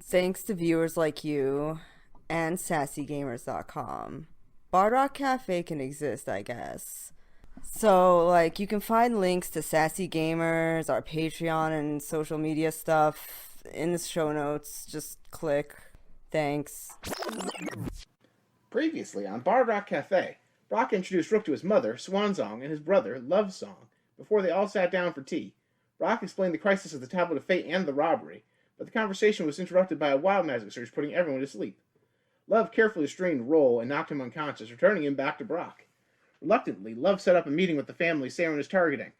Thanks to viewers like you and sassygamers.com, Bard Rock Cafe can exist, I guess. So, you can find links to Sassy Gamers, our Patreon, and social media stuff in the show notes. Just click. Thanks. Previously on Bard Rock Cafe, Brock introduced Rook to his mother, Swansong, and his brother, Love Song, before they all sat down for tea. Brock explained the crisis of the Tablet of Fate and the robbery, but the conversation was interrupted by a wild magic surge putting everyone to sleep. Love carefully restrained Roll and knocked him unconscious, returning him back to Brock. Reluctantly, Love set up a meeting with the family Saren is targeting.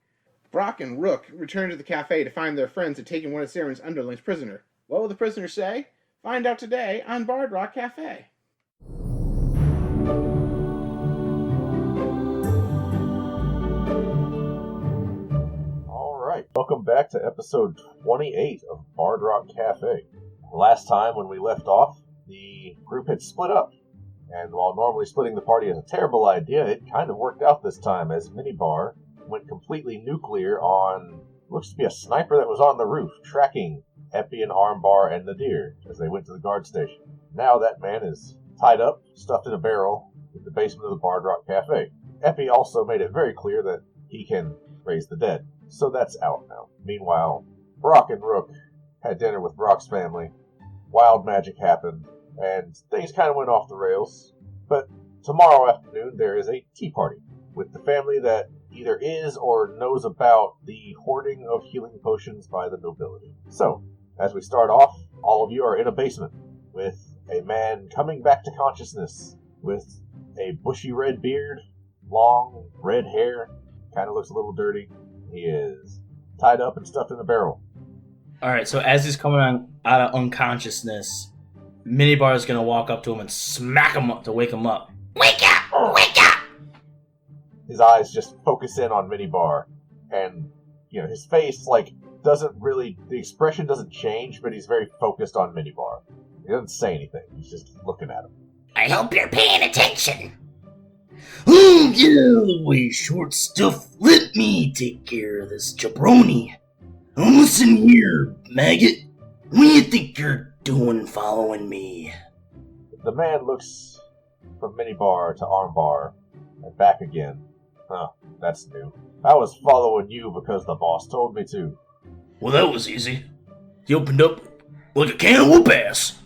Brock and Rook returned to the cafe to find their friends had taken one of Saren's underlings prisoner. What will the prisoner say? Find out today on Bard Rock Cafe. Alright, welcome back to episode 28 of Bard Rock Cafe. Last time when we left off, the group had split up. And while normally splitting the party is a terrible idea, it kind of worked out this time as Minibar went completely nuclear on, looks to be a sniper that was on the roof, tracking Epi and Armbar and Nadir as they went to the guard station. Now that man is tied up, stuffed in a barrel, in the basement of the Bard Rock Cafe. Epi also made it very clear that he can raise the dead, so that's out now. Meanwhile, Brock and Rook had dinner with Brock's family. Wild magic happened, and things kind of went off the rails. But tomorrow afternoon there is a tea party with the family that either is or knows about the hoarding of healing potions by the nobility. So, as we start off, all of you are in a basement with a man coming back to consciousness with a bushy red beard, long red hair, kind of looks a little dirty. He is tied up and stuffed in a barrel. Alright, so as he's coming out of unconsciousness, Minibar is going to walk up to him and smack him up to wake him up. Wake up! Wake up! His eyes just focus in on Minibar, and, his face, doesn't really, the expression doesn't change, but he's very focused on Minibar. He doesn't say anything, he's just looking at him. I hope you're paying attention. Oh, get out of the way, short stuff. Let me take care of this jabroni. Now listen here, maggot. What do you think you're doing following me? The man looks from Minibar to Armbar and back again. Huh, that's new. I was following you because the boss told me to. Well, that was easy. He opened up like a can of whoop ass.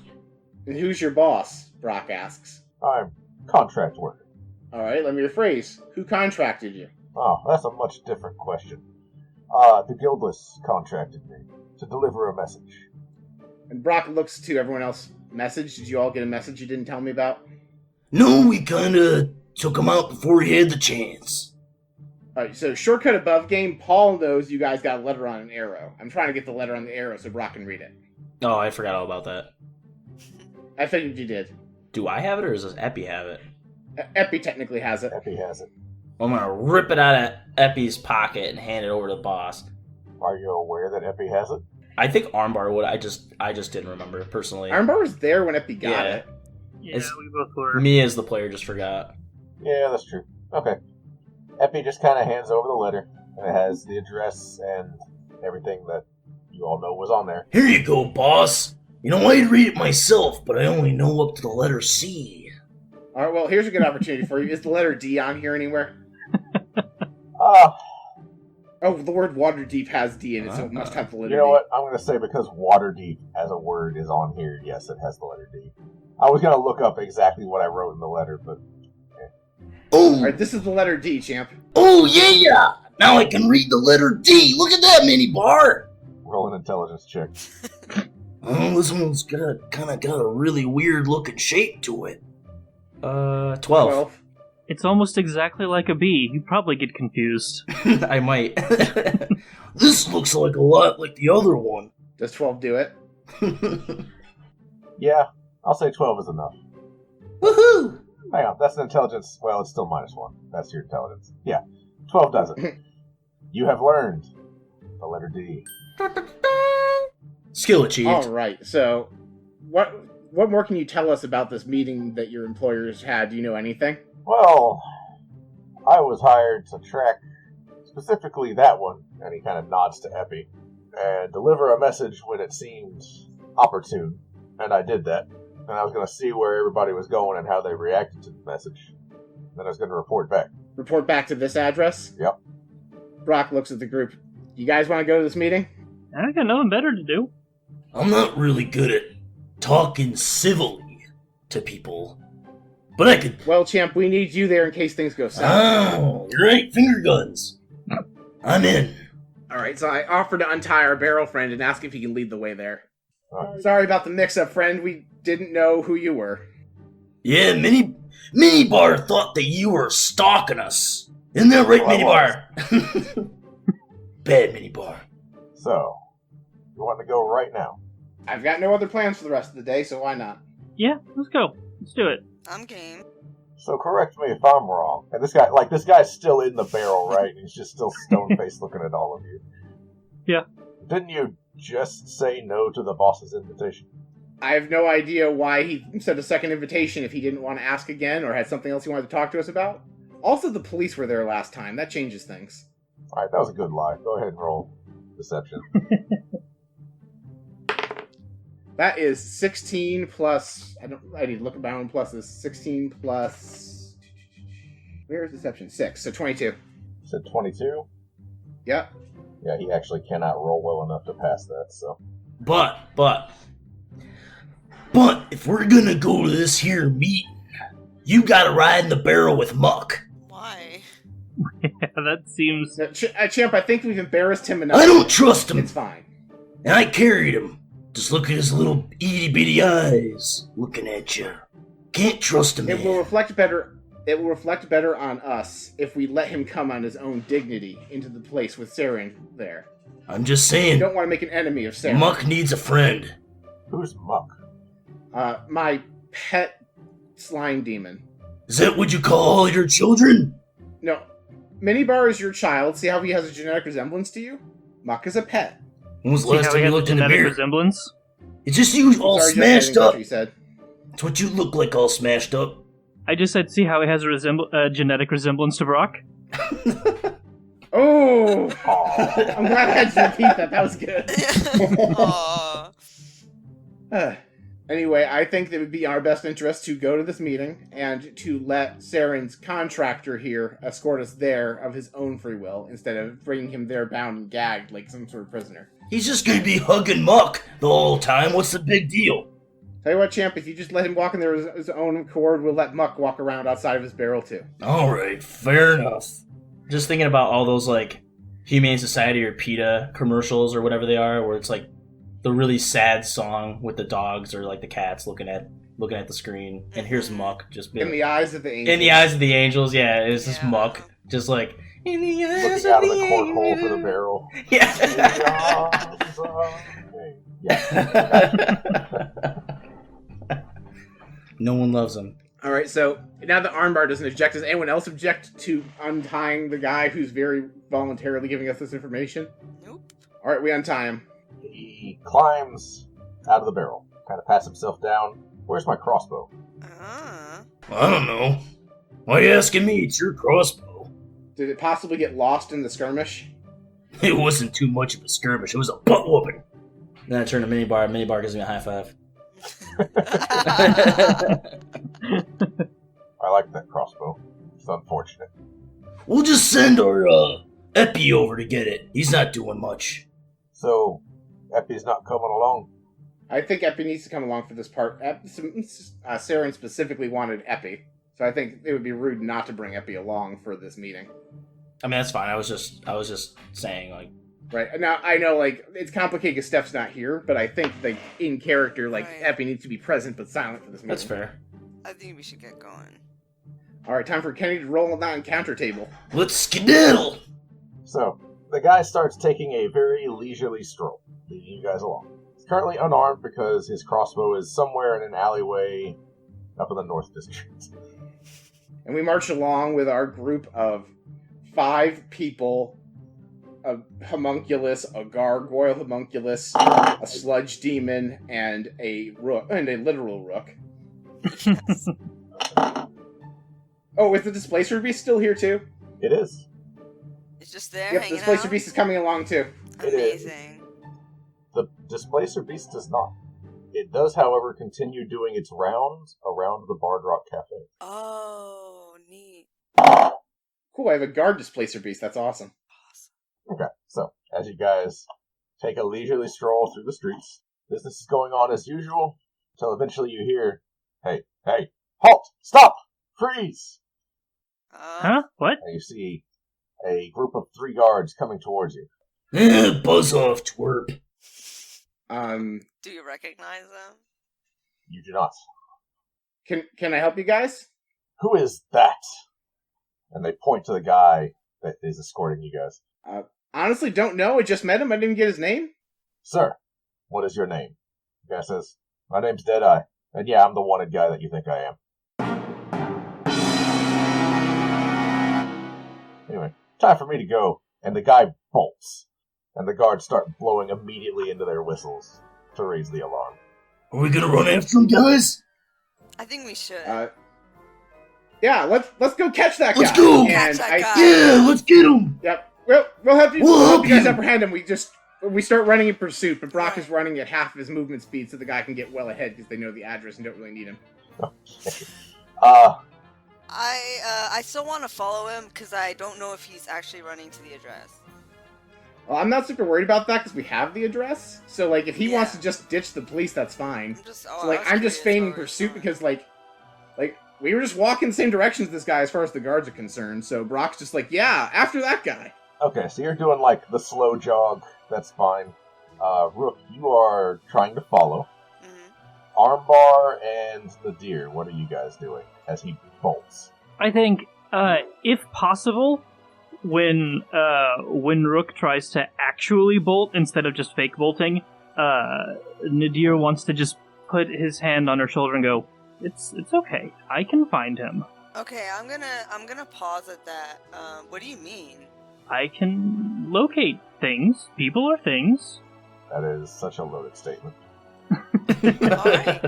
And who's your boss? Brock asks. I'm contract worker. Alright, let me rephrase. Who contracted you? Oh, that's a much different question. The Guildless contracted me to deliver a message. And Brock looks to everyone else. Message? Did you all get a message you didn't tell me about? No, we kinda took him out before he had the chance. Alright, so shortcut above game, Paul knows you guys got a letter on an arrow. I'm trying to get the letter on the arrow so Brock can read it. Oh, I forgot all about that. I figured you did. Do I have it, or does Epi have it? Epi technically has it. Epi has it. I'm gonna rip it out of Epi's pocket and hand it over to the boss. Are you aware that Epi has it? I think Armbar would. I just didn't remember personally. Armbar was there when Epi got Yeah. it. Yeah, It's- we both were. Me as the player just forgot. Yeah, that's true. Okay. Epi just kind of hands over the letter, and it has the address and everything that you all know was on there. Here you go, boss. I'd read it myself, but I only know up to the letter C. Alright, well, here's a good opportunity for you. Is the letter D on here anywhere? Oh, the word Waterdeep has D in it, so it must have the letter D. You know what? I'm going to say because Waterdeep as a word is on here, yes, it has the letter D. I was going to look up exactly what I wrote in the letter, but... Oh, Alright, this is the letter D, champ. oh yeah! Now I can read the letter D. Look at that, Minibar. Roll an intelligence check. Oh, this one's got a really weird looking shape to it. 12. It's almost exactly like a bee. You'd probably get confused. I might. This looks like a lot like the other one. Does 12 do it? Yeah, I'll say 12 is enough. Woohoo! Hang on, that's an intelligence. Well, it's still -1. That's your intelligence. Yeah, 12 does it. You have learned the letter D. Skill achieved. Alright, so what more can you tell us about this meeting that your employers had? Do you know anything? Well, I was hired to track specifically that one, and he kind of nods to Epi, and deliver a message when it seemed opportune. And I did that. And I was going to see where everybody was going and how they reacted to the message. Then I was going to report back. Report back to this address? Yep. Brock looks at the group. You guys want to go to this meeting? I got nothing better to do. I'm not really good at talking civilly to people. But I could... Well, champ, we need you there in case things go south. Oh, you're right. Finger guns. I'm in. Alright, so I offer to untie our barrel friend and ask if he can lead the way there. Alright. Sorry about the mix-up, friend. We didn't know who you were. Yeah, Minibar thought that you were stalking us. Isn't that right, Well, Minibar? Bad Minibar. So, you want to go right now? I've got no other plans for the rest of the day, so why not? Yeah, let's go. Let's do it. I'm game. So correct me if I'm wrong. And this guy's still in the barrel, right? He's just still stone-faced looking at all of you. Yeah. Didn't you just say no to the boss's invitation? I have no idea why he sent a second invitation if he didn't want to ask again or had something else he wanted to talk to us about. Also, the police were there last time. That changes things. Alright, that was a good lie. Go ahead and roll deception. That is 16 plus... I need to look at my own pluses. 16 plus... Where is deception? 6, so 22. You said 22? Yep. Yeah, he actually cannot roll well enough to pass that, so... But, if we're gonna go to this here meeting, you gotta ride in the barrel with Muck. Why? Yeah, that seems... No, Champ, I think we've embarrassed him enough. I don't trust him, It's fine. and I carried him. Just look at his little itty-bitty eyes looking at you. Can't trust him, It will man. reflect better. It will reflect better on us if we let him come on his own dignity into the place with Saren there. I'm just We saying, don't want to make an enemy of Saren. Muck needs a friend. Who's Muck? My pet slime demon. Is that what you call all your children? No, Minibar is your child. See how he has a genetic resemblance to you? Muck is a pet. When was the See last how time he you has a looked in the genetic mirror? resemblance? It's just you all Sorry, Jeff, I didn't smashed catch up. what you said. That's what you look like, all smashed up. I just said, see how he has a genetic resemblance to Brock? Oh, Aw. I'm glad I had to repeat that. That was good. Aw. Anyway, I think that it would be in our best interest to go to this meeting and to let Saren's contractor here escort us there of his own free will instead of bringing him there bound and gagged like some sort of prisoner. He's just gonna be hugging Muck the whole time. What's the big deal? Tell you what, Champ, if you just let him walk in there of his own accord, we'll let Muck walk around outside of his barrel too. Alright, fair enough. Just thinking about all those like Humane Society or PETA commercials or whatever they are, where it's like the really sad song with the dogs or like the cats looking at the screen, and here's Muck just being In the eyes of the angels. in the eyes of the angels. Yeah, it's just Yeah. Muck, just like in the eyes Looking out of of the the cork hole angels. for the barrel. Yeah. Yeah. No one loves him. All right, so now the armbar doesn't object. Does anyone else object to untying the guy who's very voluntarily giving us this information? Nope. All right, we untie him. He climbs out of the barrel, kind of pats himself down. Where's my crossbow? Ah. I don't know. Why are you asking me? It's your crossbow. Did it possibly get lost in the skirmish? It wasn't too much of a skirmish. It was a butt whooping. Then I turn to Minibar. Minibar gives me a high five. I like that crossbow. It's unfortunate. We'll just send our, Epi over to get it. He's not doing much. So, Epi's not coming along. I think Epi needs to come along for this part. Saren specifically wanted Epi, so I think it would be rude not to bring Epi along for this meeting. I mean, that's fine. I was just saying, like, Right now, I know like it's complicated because Steph's not here, but I think like in character, like Right. Epi needs to be present but silent for this meeting. that's fair. I think we should get going. All right, time for Kenny to roll on that encounter table. Let's skedaddle. So, the guy starts taking a very leisurely stroll, leading you guys along. He's currently unarmed because his crossbow is somewhere in an alleyway up in the North District. And we march along with our group of 5 people, a homunculus, a gargoyle homunculus, a sludge demon, and a rook, and a literal rook. Yes. Oh, is the Displacer Beast still here too? It is. It's just there Yep, the hanging Displacer out. Beast is coming along too. It is. Amazing. The Displacer Beast does not. It does, however, continue doing its rounds around the Bard Rock Cafe. Oh, neat. Cool, I have a guard displacer beast. That's awesome. Okay, so as you guys take a leisurely stroll through the streets, business is going on as usual, until eventually you hear, hey, halt, stop, freeze! Huh? What? And you see a group of 3 guards coming towards you. Buzz off, twerp. Do you recognize them? You do not. Can I help you guys? Who is that? And they point to the guy that is escorting you guys. Honestly, don't know. I just met him. I didn't get his name. Sir, what is your name? The guy says, my name's Deadeye. And yeah, I'm the wanted guy that you think I am. Anyway, time for me to go. And the guy bolts. And the guards start blowing immediately into their whistles to raise the alarm. Are we gonna run after him, guys? I think we should. Yeah, let's go catch that guy. Let's go! Catch that guy. Yeah, let's get him! Yep. We'll help you. We'll We'll help help you guys you. apprehend him. We start running in pursuit, but Brock is running at half of his movement speed, so the guy can get well ahead because they know the address and don't really need him. Okay. I still want to follow him because I don't know if he's actually running to the address. Well, I'm not super worried about that because we have the address. So, like, if he wants to just ditch the police, that's fine. I'm just feigning pursuit because, like, we were just walking the same direction as this guy as far as the guards are concerned. So Brock's just like, yeah, after that guy. Okay, so you're doing, like, the slow jog. That's fine. Rook, you are trying to follow. Mm-hmm. Armbar and the deer, what are you guys doing as he bolts? I think, if possible, when Rook tries to actually bolt instead of just fake bolting, Nadir wants to just put his hand on her shoulder and go, It's okay. I can find him. Okay, I'm gonna pause at that. What do you mean? I can locate things. People are things. That is such a loaded statement. Alright,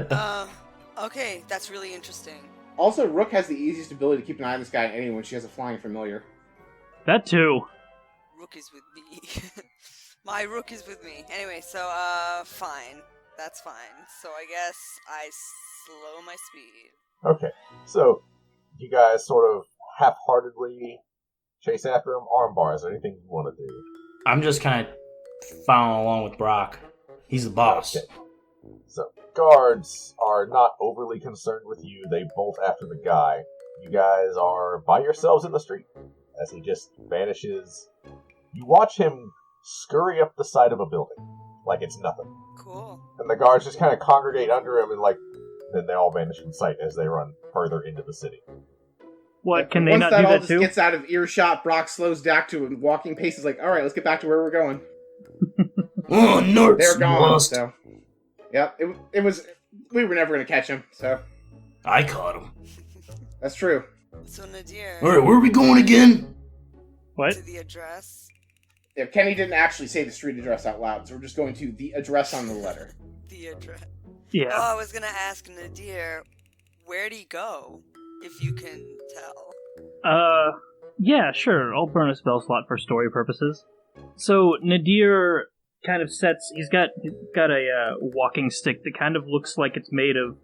okay, that's really interesting. Also, Rook has the easiest ability to keep an eye on this guy anyway. She has a flying familiar. That too. Rook is with me. My Rook is with me. Anyway, so, fine. That's fine. So I guess I slow my speed. Okay, so you guys sort of half-heartedly chase after him. Armbar, is there anything you want to do? I'm just kind of following along with Brock. He's the boss. Okay. So, guards are not overly concerned with you. They bolt after the guy. You guys are by yourselves in the street as he just vanishes. You watch him scurry up the side of a building like it's nothing. Cool. And the guards just kind of congregate under him and, then they all vanish from sight as they run further into the city. What, can they Once not that do all that just too? gets out of earshot, Brock slows back to a walking pace. He's like, alright, let's get back to where we're going. Oh, Nort's They're gone, lost. so... Yep, it was... We were never going to catch him, so... I caught him. That's true. So Nadir, Alright, where are we going again? What? to the address. Yeah, Kenny didn't actually say the street address out loud, so we're just going to the address on the letter. The address. Yeah. Oh, I was gonna ask Nadir, where'd he go? If you can tell. Yeah, sure. I'll burn a spell slot for story purposes. So Nadir kind of he's got a walking stick that kind of looks like it's made of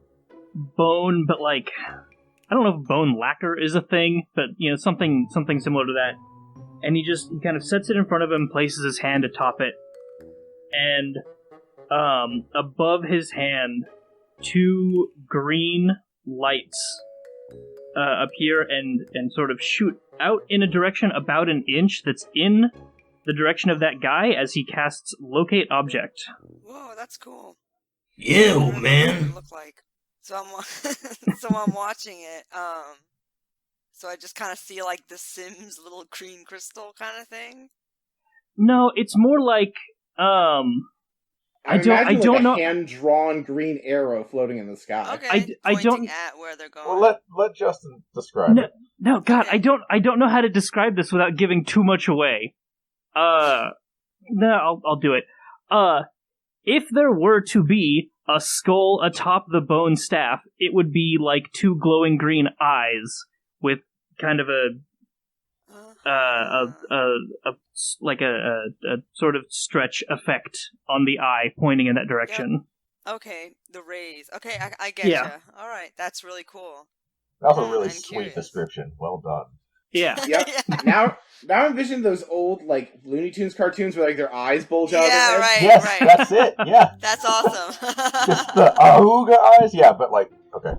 bone, but like, I don't know if bone lacquer is a thing, but something similar to that. And he kind of sets it in front of him, places his hand atop it, and above his hand, 2 green lights appear and sort of shoot out in a direction about an inch that's in the direction of that guy as he casts Locate Object. Whoa, that's cool. Yeah, I don't old know man. what it look like. So I'm watching it. So I just kind of see like the Sims little green crystal kind of thing. No, it's more like I don't know. A hand-drawn green arrow floating in the sky. Okay, I don't- pointing at where they're going. Well, let Justin describe it. No, God, Okay. I don't know how to describe this without giving too much away. No, I'll do it. If there were to be a skull atop the bone staff, it would be like 2 glowing green eyes with kind of a sort of stretch effect on the eye pointing in that direction. Okay, the rays. Okay, I get Yeah. ya. All right, that's really cool. That was a really I'm sweet curious. description. Well done. Yeah. Yep. Now envision those old like Looney Tunes cartoons where like their eyes bulge out of Yeah, their heads. right, Yes, right. that's it. Yeah. That's awesome. Just the ahooga eyes. Yeah, but like, okay.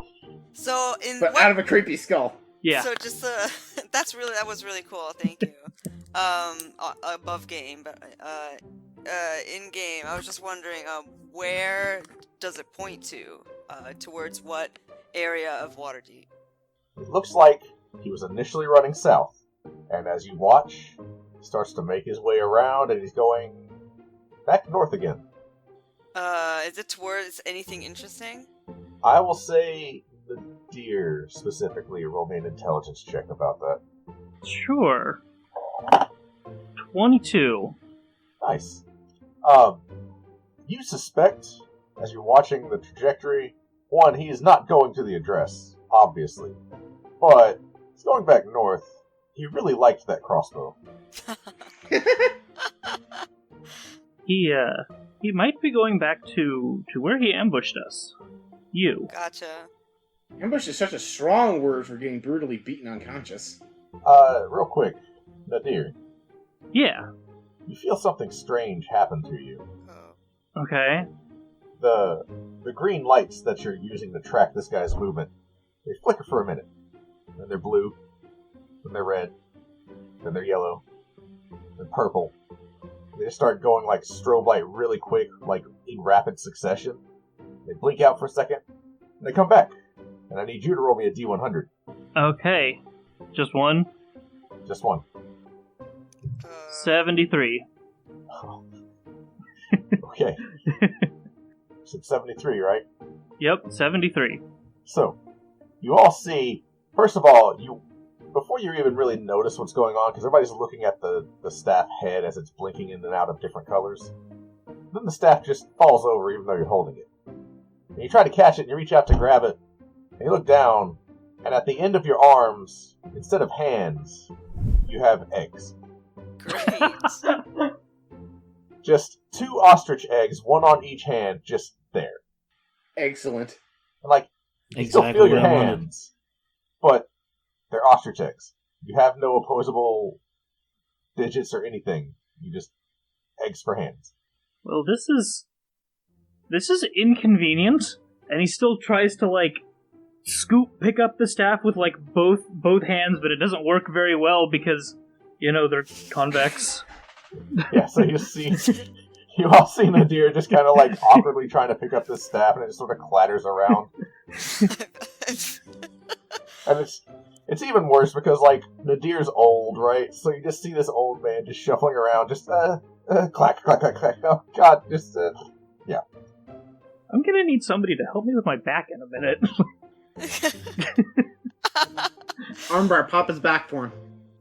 So in But what? out of a creepy skull. Yeah. So just that was really cool. Thank you. Above game, but in game, I was just wondering, where does it point to? Towards what area of Waterdeep? It looks like he was initially running south, and as you watch, he starts to make his way around, and he's going back north again. Is it towards anything interesting? I will say the deer specifically. Roll me an intelligence check about that. Sure. 22. Nice. You suspect, as you're watching the trajectory, one, he is not going to the address, obviously. But he's going back north. He really liked that crossbow. He might be going back to where he ambushed us. You. Gotcha. Ambush is such a strong word for getting brutally beaten unconscious. Real quick, Nadir, Yeah. you feel something strange happen to you. Oh. Okay. The green lights that you're using to track this guy's movement, they flicker for a minute. Then they're blue, then they're red, then they're yellow, then purple. They just start going like strobe light really quick, like in rapid succession. They blink out for a second, and they come back. And I need you to roll me a D100. Okay. Just one? Just one. 73. Okay. Said 73, right? Yep, 73. So, you all see, first of all, before you even really notice what's going on, because everybody's looking at the staff head as it's blinking in and out of different colors, then the staff just falls over even though you're holding it. And you try to catch it, and you reach out to grab it, and you look down, and at the end of your arms, instead of hands, you have eggs. Great. Just 2 ostrich eggs, one on each hand, just there. Excellent. And like, you still feel Exactly your what I wanted. hands, but they're ostrich eggs. You have no opposable digits or anything. You just eggs for hands. Well, this is inconvenient, and he still tries to pick up the staff with both hands, but it doesn't work very well because they're convex. Yeah, so you all see Nadir just kind of awkwardly trying to pick up this staff, and it just sort of clatters around. And it's even worse because Nadir's old, right? So you just see this old man just shuffling around, just clack, clack, clack, clack. Oh God, just yeah. I'm gonna need somebody to help me with my back in a minute. Armbar, pop his back for him.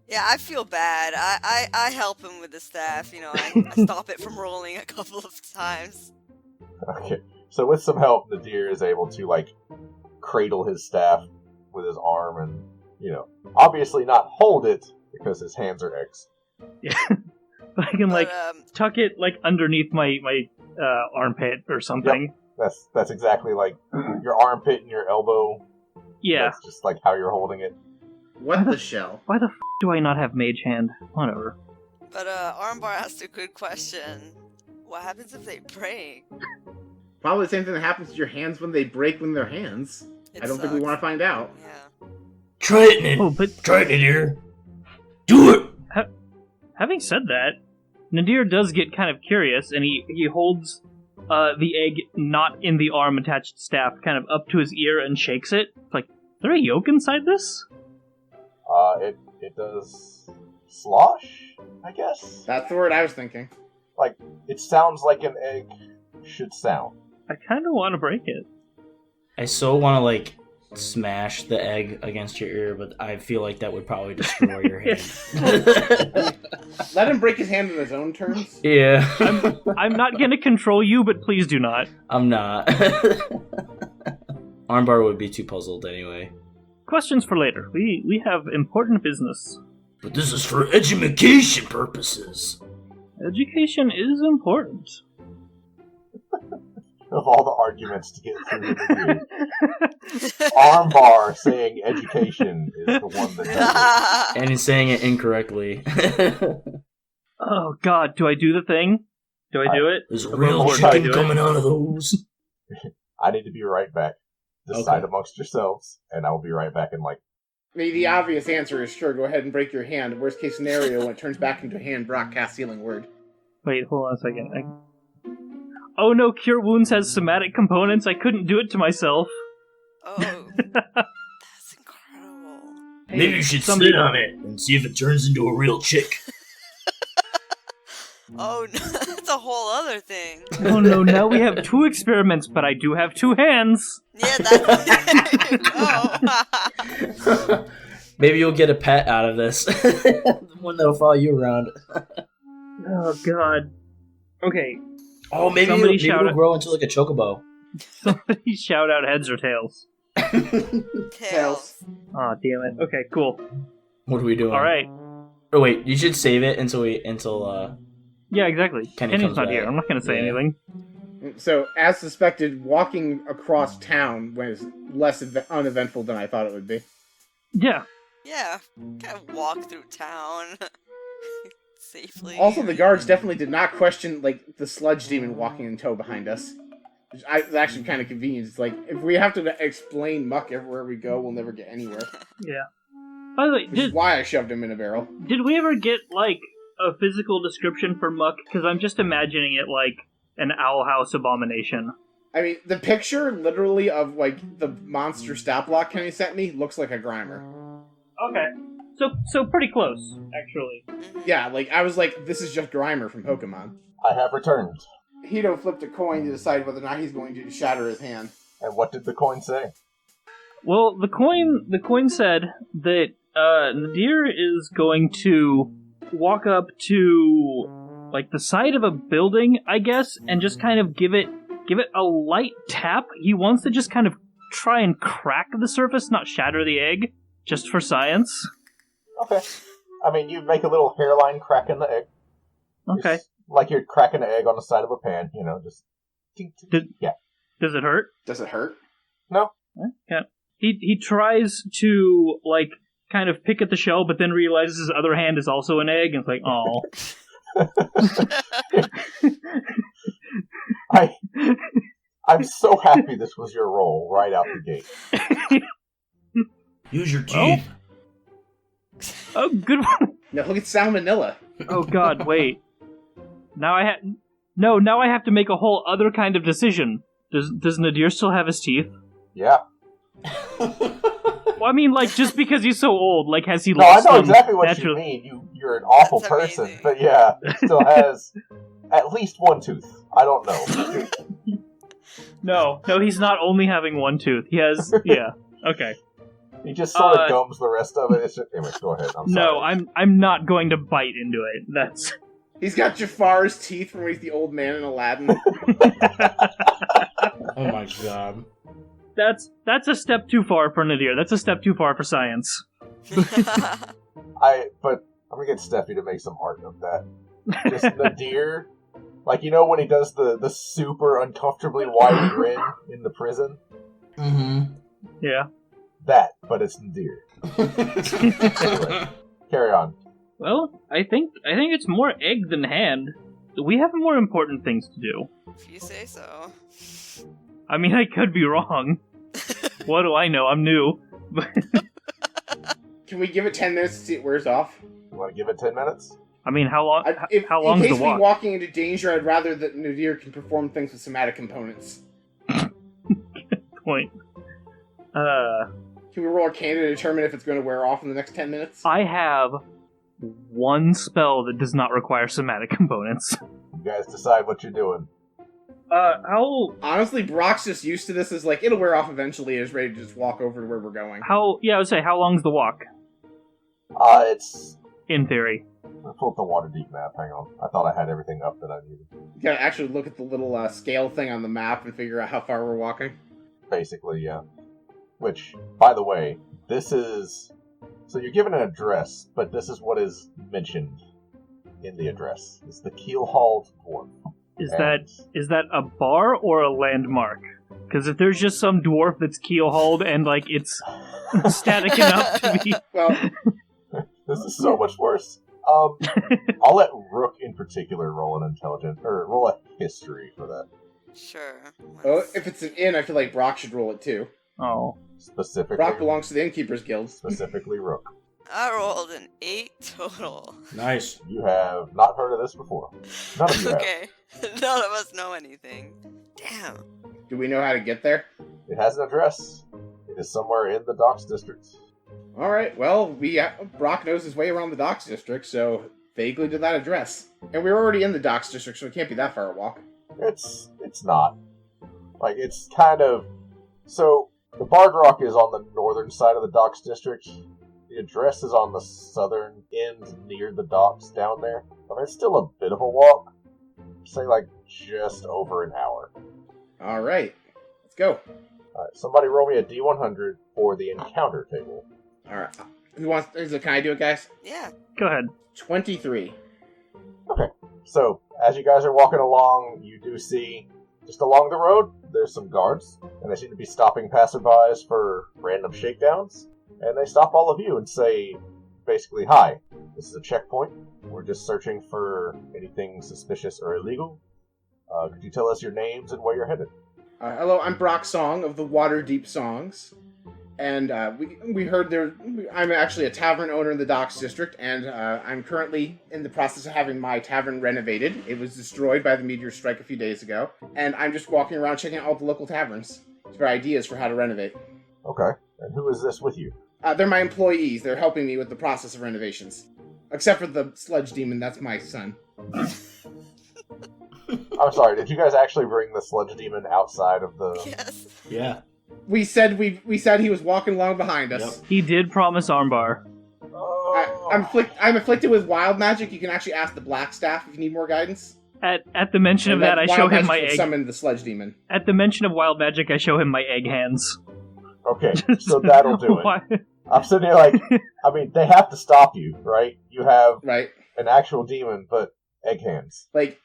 Yeah, I feel bad. I help him with the staff. I stop it from rolling a couple of times. Okay, so with some help, Nadir is able to cradle his staff with his arm, and obviously not hold it because his hands are eggs. Yeah, I can But, tuck it underneath my armpit or something. Yep. That's exactly your armpit and your elbow. Yeah. That's just how you're holding it. What the shell? Why the f*** do I not have mage hand? Whatever. But Armbar asked a good question. What happens if they break? Probably the same thing that happens to your hands when they break when they're hands. It I don't think we sucks. want to find out. Yeah. Try it, Ned. Oh, but Try it, Nadir. Do it. having said that, Nadir does get kind of curious, and he holds the egg not in the arm attached staff kind of up to his ear and shakes it. It's like, is there a yolk inside this? It does slosh, I guess. That's the word I was thinking. It sounds like an egg should sound. I kind of want to break it. I so want to smash the egg against your ear, but I feel like that would probably destroy your hand. Let him break his hand on his own terms. Yeah, I'm not going to control you, but please do not. I'm not. Armbar would be too puzzled anyway. Questions for later. We have important business. But this is for education purposes. Education is important. of all the arguments to get through the Armbar saying education is the one that does it. And he's saying it incorrectly. Oh God, do I do the thing? Do I do it? There's Above real board, do I chicken do it? coming out of those. I need to be right back. Decide Okay. amongst yourselves, and I'll be right back in like... I mean, the obvious answer is sure, go ahead and break your hand. Worst case scenario, when it turns back into a hand, Brock casts Healing Word. Wait, hold on a second. Oh no, Cure Wounds has somatic components. I couldn't do it to myself. Oh, that's incredible. Maybe you should somebody- sit on it and see if it turns into a real chick. Oh, no, that's a whole other thing. Oh no, now we have 2 experiments, but I do have 2 hands. Yeah, that's oh. Maybe you'll get a pet out of this. One that'll follow you around. Oh God. Okay, Oh, maybe Somebody maybe shout it'll it. grow into like a chocobo. somebody shout out heads or tails. Tails. Aw, damn it. Okay, cool. What are we doing? All right. Oh wait, you should save it until Yeah, exactly. Kenny Kenny's comes not here. back. I'm not going to say Yeah. anything. So, as suspected, walking across town was less uneventful than I thought it would be. Yeah. Yeah, kind of walk through town safely. Also, the guards definitely did not question, like, the sludge demon walking in tow behind us. Which is actually kind of convenient. It's like, if we have to explain Muck everywhere we go, we'll never get anywhere. Yeah. By the way, Which is why I shoved him in a barrel. did we ever get, like, a physical description for Muck? Because I'm just imagining it like an owl house abomination. I mean, the picture, literally, of, like, the monster stat block Kenny sent me looks like a Grimer. Okay. So pretty close, actually. Mhm. Yeah, like, I was like, this is just Grimer from Pokemon. I have returned. Hito flipped a coin to decide whether or not he's going to shatter his hand. And what did the coin say? Well, the coin said that Nadir is going to walk up to like the side of a building, I guess, and just kind of give it a light tap. He wants to just kind of try and crack the surface, not shatter the egg, just for science. Okay. I mean, you make a little hairline crack in the egg. Okay. Just like you're cracking an egg on the side of a pan, you know, just... tink, tink. Did- Yeah. Does it hurt? Does it hurt? No. Yeah. He tries to like kind of pick at the shell, but then realizes his other hand is also an egg, and it's like, oh. I'm so happy this was your role right out the gate. Use your Well- teeth. Oh, good one. No, look at Salmonella. Oh God, wait. Now I have to make a whole other kind of decision. Does Nadir still have his teeth? Yeah. Well, I mean, like, just because he's so old, like, has he No, I lost know them exactly what naturally? you mean. You're an awful That's person, amazing. but yeah, he still has at least one tooth. I don't know. No, he's not only having one tooth. He has, yeah. Okay. He just sort Uh, of gums the rest of it. It's just, anyway, go ahead. I'm No, sorry. I'm not going to bite into it. That's He's got Jafar's teeth from when he's the old man in Aladdin. Oh my god. that's a step too far for Nadir. That's a step too far for science. But I'm gonna get Steffi to make some art of that. Just Nadir, like, you know when he does the super uncomfortably wide grin in the prison? Mm-hmm. Yeah. That, but it's Nadir. Anyway, carry on. Well, I think it's more egg than hand. We have more important things to do. If you say so. I mean, I could be wrong. What do I know? I'm new. Can we give it 10 minutes to see it wears off? You want to give it 10 minutes? I mean, how long? How In long's case the we walk? walking into danger, I'd rather that Nadir can perform things with somatic components. Point. Can we roll a can to determine if it's going to wear off in the next 10 minutes? I have one spell that does not require somatic components. You guys decide what you're doing. How? Honestly, Brock's just used to this. Is like, it'll wear off eventually. Is ready to just walk over to where we're going. How? Yeah, I would say, how long's the walk? It's... In theory. I'll pull up the Waterdeep map, hang on. I thought I had everything up that I needed. You gotta actually look at the little scale thing on the map and figure out how far we're walking. Basically, yeah. Which, by the way, this is... So you're given an address, but this is what is mentioned in the address. It's the Keelhauled Dwarf. Is And- that a bar or a landmark? Because if there's just some dwarf that's keelhauled and like it's static enough to be, Well, This is so much worse. I'll let Rook in particular roll an intelligence or roll a history for that. Sure. oh, if it's an inn, I feel like Brock should roll it too. oh, Specifically, Brock belongs to the Innkeepers Guild. specifically Rook. I rolled an 8 total. Nice. You have not heard of this before. None of you have. Okay. None of us know anything. Damn. Do we know how to get there? It has an address. It is somewhere in the Docks District. All right. Well, Brock knows his way around the Docks District, so vaguely to that address. And we're already in the Docks District, so it can't be that far a walk. It's not. Like, it's kind of... So, the Bard Rock is on the northern side of the Docks District. The address is on the southern end near the docks down there. I mean, it's still a bit of a walk. Say, like, just over an hour. All right. Let's go. Alright, somebody roll me a D100 for the encounter table. All right. Who wants? Can I do it, guys? Yeah. go ahead. 23. So, as you guys are walking along, you do see, just along the road, there's some guards, and they seem to be stopping passerbys for random shakedowns. And they stop all of you and say, basically, hi, this is a checkpoint. We're just searching for anything suspicious or illegal. Could you tell us your names and where you're headed? Hello, I'm Brock Song of the Waterdeep Songs. And we heard I'm actually a tavern owner in the Docks District, and I'm currently in the process of having my tavern renovated. It was destroyed by the meteor strike a few days ago, and I'm just walking around checking out all the local taverns for ideas for how to renovate. Okay. And who is this with you? They're my employees. They're helping me with the process of renovations. Except for the sludge demon, that's my son. I'm sorry, did you guys actually bring the sludge demon outside of the... Yes. Yeah. We said he was walking along behind us. Yep. He did promise armbar. Oh. I'm afflicted with wild magic. You can actually ask the black staff if you need more guidance. At the mention of And that, I wild show him magic my will egg. Summon the sludge demon. At the mention of wild magic, I show him my egg hands. Okay, so that'll do it. Why- I'm sitting here like, I mean, they have to stop you, right? You have Right? an actual demon, but egg hands. Like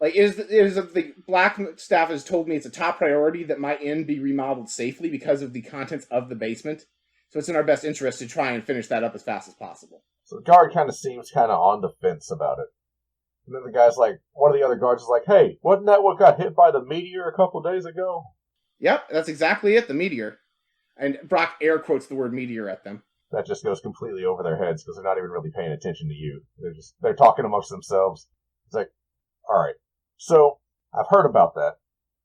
the black staff has told me it's a top priority that my inn be remodeled safely because of the contents of the basement. So it's in our best interest to try and finish that up as fast as possible. So the guard kind of seems kind of on the fence about it. And then the guy's like, one of the other guards is like, hey, wasn't that what got hit by the meteor a couple days ago? Yep, that's exactly it, the meteor. And Brock air quotes the word meteor at them. That just goes completely over their heads because they're not even really paying attention to you. They're talking amongst themselves. It's like, all right. So I've heard about that,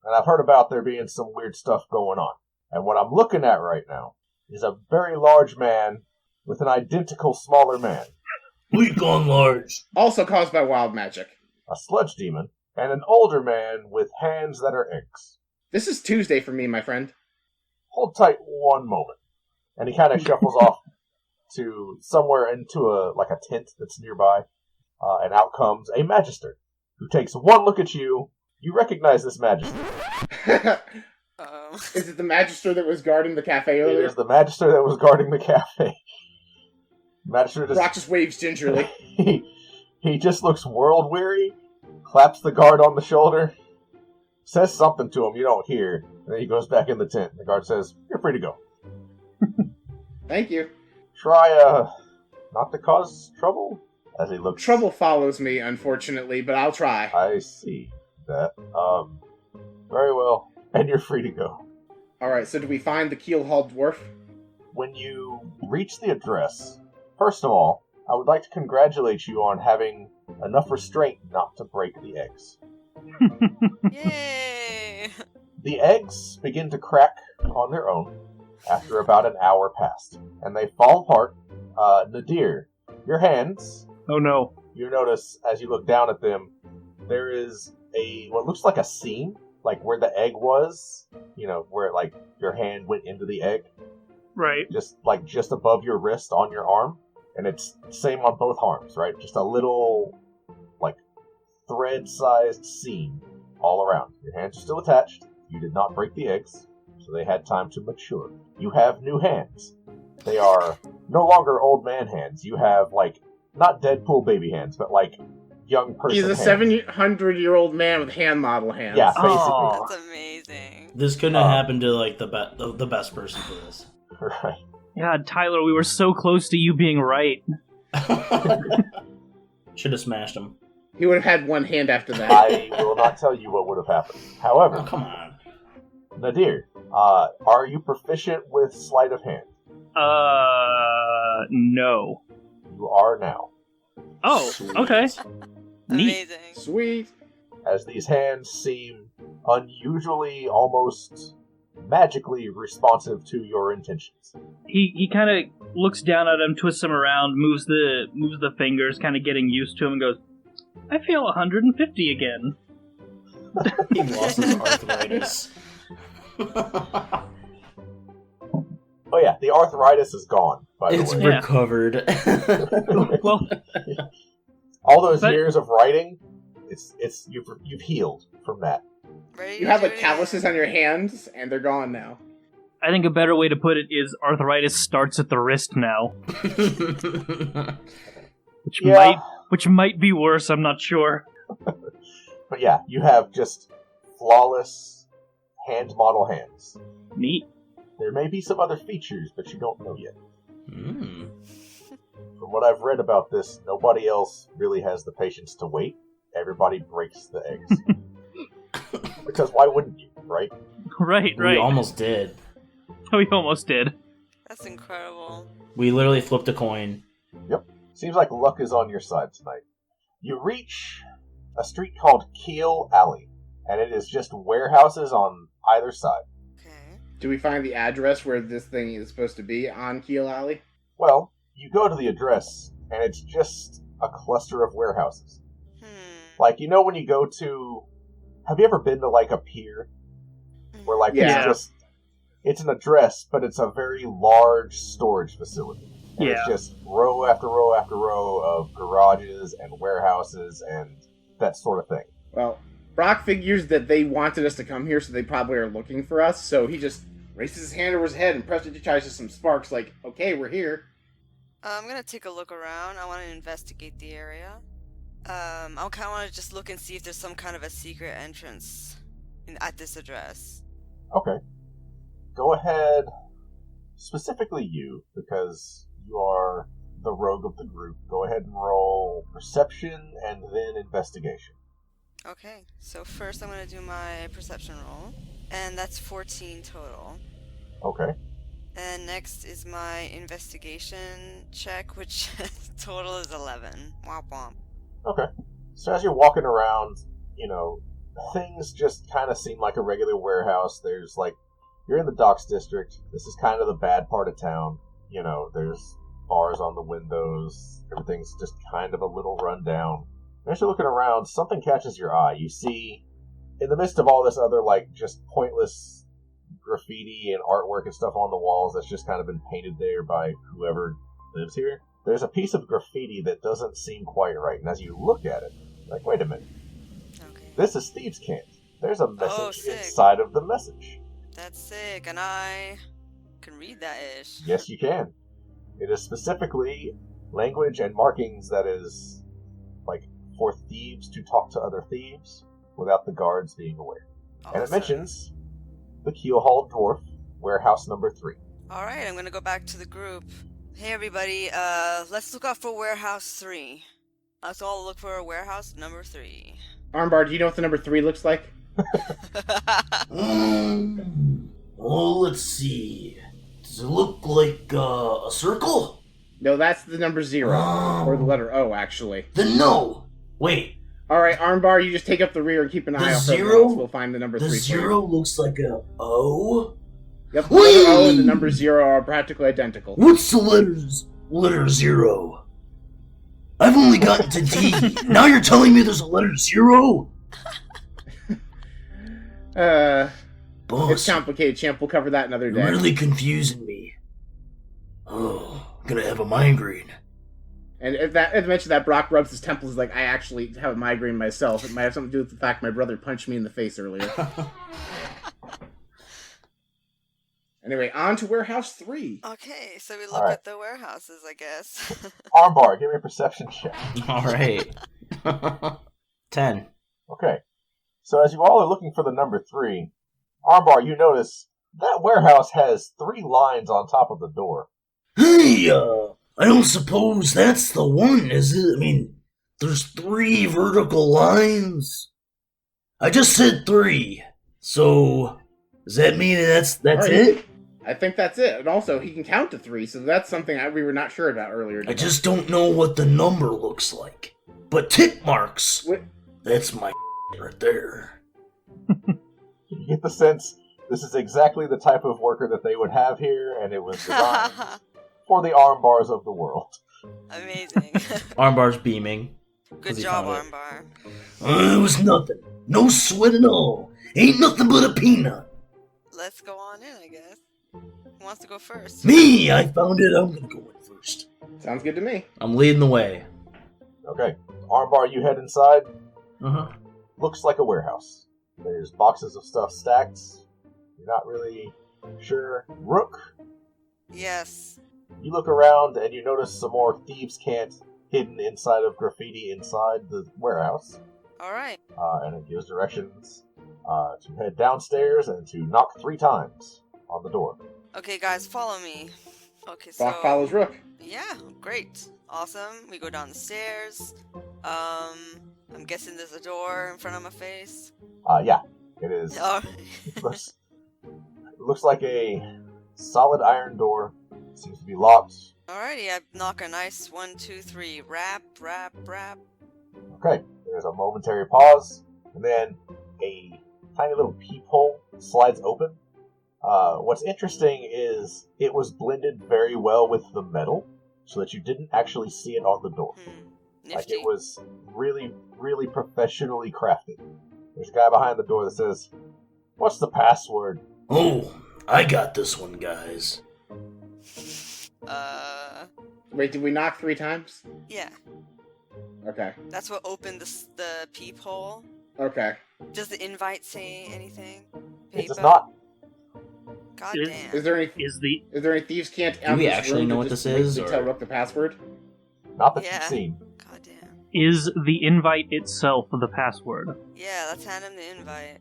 and I've heard about there being some weird stuff going on. And what I'm looking at right now is a very large man with an identical smaller man, Weak on large. Also caused by wild magic. a sludge demon, and an older man with hands that are eggs. This is Tuesday for me, my friend. Hold tight one moment. And he kind of shuffles off to somewhere into a tent that's nearby, and out comes a magister who takes one look at you. You recognize this magister. Is it the magister that was guarding the cafe It earlier? is the magister that was guarding the cafe. Magister just Brock just waves gingerly. he just looks world weary, claps the guard on the shoulder, says something to him you don't hear, and then he goes back in the tent. The guard says, "You're free to go. Thank you. Try not to cause trouble." As he looks, Trouble follows me, unfortunately, but I'll try. I see that. Very well, and you're free to go. Alright, so do we find the Keelhauled Dwarf? When you reach the address, first of all, I would like to congratulate you on having enough restraint not to break the eggs. Yay! The eggs begin to crack on their own after about an hour passed, and they fall apart. Nadir, your hands, Oh no. you notice as you look down at them, there is what looks like a seam, like where the egg was, where like your hand went into the egg, Right. just above your wrist on your arm, and it's same on both arms, right? Just a little like thread-sized seam all around. Your hands are still attached. You did not break the eggs, so they had time to mature. You have new hands. They are no longer old man hands. You have, like, not Deadpool baby hands, but, like, young person. He's a 700-year-old man with hand model hands. Yeah, basically. Oh. That's amazing. This couldn't have happened to like the best person for this. Right. God, Tyler, we were so close to you being right. Should have smashed him. He would have had one hand after that. I will not tell you what would have happened. However, Oh, come on. Nadir, are you proficient with sleight of hand? No. You are now. Oh, Sweet. okay. Neat. Amazing. Sweet. As these hands seem unusually, almost magically responsive to your intentions. He kind of looks down at him, twists him around, moves the fingers, kind of getting used to him, and goes, "I feel 150 again." He lost his arthritis. Oh yeah, the arthritis is gone, by the It's way. Yeah. recovered. Well, All those but- years of writing, you've healed from that. Ready You to have do like it calluses again? on your hands, and they're gone now. I think a better way to put it is arthritis starts at the wrist now, Yeah. which might be worse. I'm not sure. But yeah, you have just flawless hand model hands. Neat. There may be some other features, but you don't know yet. Mm. From what I've read about this, nobody else really has the patience to wait. Everybody breaks the eggs. Because why wouldn't you, right? Right. We almost did. We almost did. That's incredible. We literally flipped a coin. Seems like luck is on your side tonight. You reach a street called Keel Alley, and it is just warehouses on either side. Okay. Do we find the address where this thing is supposed to be on Keel Alley? Well, you go to the address, and it's just a cluster of warehouses. Like, you know when you go to... Have you ever been to, like, a pier? Where, like, Yeah. it's an address, but it's a very large storage facility. And Yeah. it's just row after row after row of garages and warehouses and that sort of thing. Well, Brock figures that they wanted us to come here, so they probably are looking for us, so he just raises his hand over his head and prestidigitates some sparks, like, okay, we're here. I'm gonna take a look around. I want to investigate the area. I kind of want to just look and see if there's some kind of a secret entrance at this address. Okay. Go ahead, specifically you, because you are the rogue of the group. Go ahead and roll perception and then investigation. Okay, so first I'm gonna do my perception roll, and that's 14 total. Okay. And next is my investigation check, which total is 11. Womp womp. Okay. So as you're walking around, things just kind of seem like a regular warehouse. There's you're in the docks district. This is kind of the bad part of town. There's bars on the windows. Everything's just kind of a little run down. As you're looking around, something catches your eye. You see, in the midst of all this other, just pointless graffiti and artwork and stuff on the walls that's just kind of been painted there by whoever lives here, there's a piece of graffiti that doesn't seem quite right. And as you look at it, wait a minute. Okay. This is Steve's Cant. There's a message sick. inside of the message. That's sick, and I can read that ish. Yes, you can. It is specifically language and markings that is, for thieves to talk to other thieves without the guards being aware. And it Awesome. mentions the Keelhauled Dwarf, warehouse number 3. Alright, I'm gonna go back to the group. Hey everybody, let's look out for warehouse 3. Let's all look for warehouse number 3. Armbar, do you know what the number 3 looks like? Oh, let's see. Does it look like a circle? No, that's the number 0. Oh. Or the letter O, actually. Then no. Wait, Alright, Armbar, you just take up the rear and keep an The eye out for zero? everyone else. We'll find the number the 3 for you. 0 looks like a O? Yep, the letter O and the Whee! number 0 are practically identical. What's the letter 0? I've only gotten to D. Now you're telling me there's a letter 0? It's Boss, complicated, champ. We'll cover that another you're day. really confusing me. Oh, I'm gonna have a migraine. And if I mention that, Brock rubs his temples, he's like, I actually have a migraine myself. It might have something to do with the fact my brother punched me in the face earlier. Anyway, on to warehouse 3. Okay, so we look Alright. at the warehouses, I guess. Armbar, give me a perception check. All right. 10. Okay. So as you all are looking for the number 3, Armbar, you notice that warehouse has 3 lines on top of the door. Hey, I don't suppose that's the one, is it? I mean, there's 3 vertical lines. I just said 3. So, does that mean that's Alright. it? I think that's it. And also, he can count to 3, so that's something we were not sure about earlier. I just don't know what the number looks like. But tick marks, What? that's my right there. You get the sense this is exactly the type of worker that they would have here, and it was designed for the Armbars of the world. Amazing. Armbar's beaming. Good he job, found it. Armbar. It was nothing. No sweat at all. Ain't nothing but a peanut. Let's go on in, I guess. Who wants to go first? Me, I found it. I'm gonna go in first. Sounds good to me. I'm leading the way. Okay. Armbar, you head inside. Uh-huh. Looks like a warehouse. There's boxes of stuff stacked. You're not really sure. Rook, Yes. you look around and you notice some more thieves' cant hidden inside of graffiti inside the warehouse. Alright. And it gives directions to head downstairs and to knock 3 times on the door. Okay, guys, follow me. Okay, so... Bach follows Rook. Yeah, great. Awesome. We go down the stairs. I'm guessing there's a door in front of my face. Yeah, it is. Oh. It looks like a solid iron door. Seems to be locked. Alrighty, I knock a nice 1, 2, 3. Rap, rap, rap. Okay, there's a momentary pause, and then a tiny little peephole slides open. What's interesting is it was blended very well with the metal, so that you didn't actually see it on the door. Nifty. Like, it was really, really professionally crafted. There's a guy behind the door that says, "What's the password?" Oh, I got this one, guys. Wait, did we knock 3 times? Yeah. Okay. That's what opened the peephole. Okay. Does the invite say anything? It does Paper? not. God Is- damn. Is there any thieves can't Do we actually know what this is, Tell or- Rook the password? Not that Yeah. you've seen. God damn. Is the invite itself the password? Yeah, let's hand him the invite.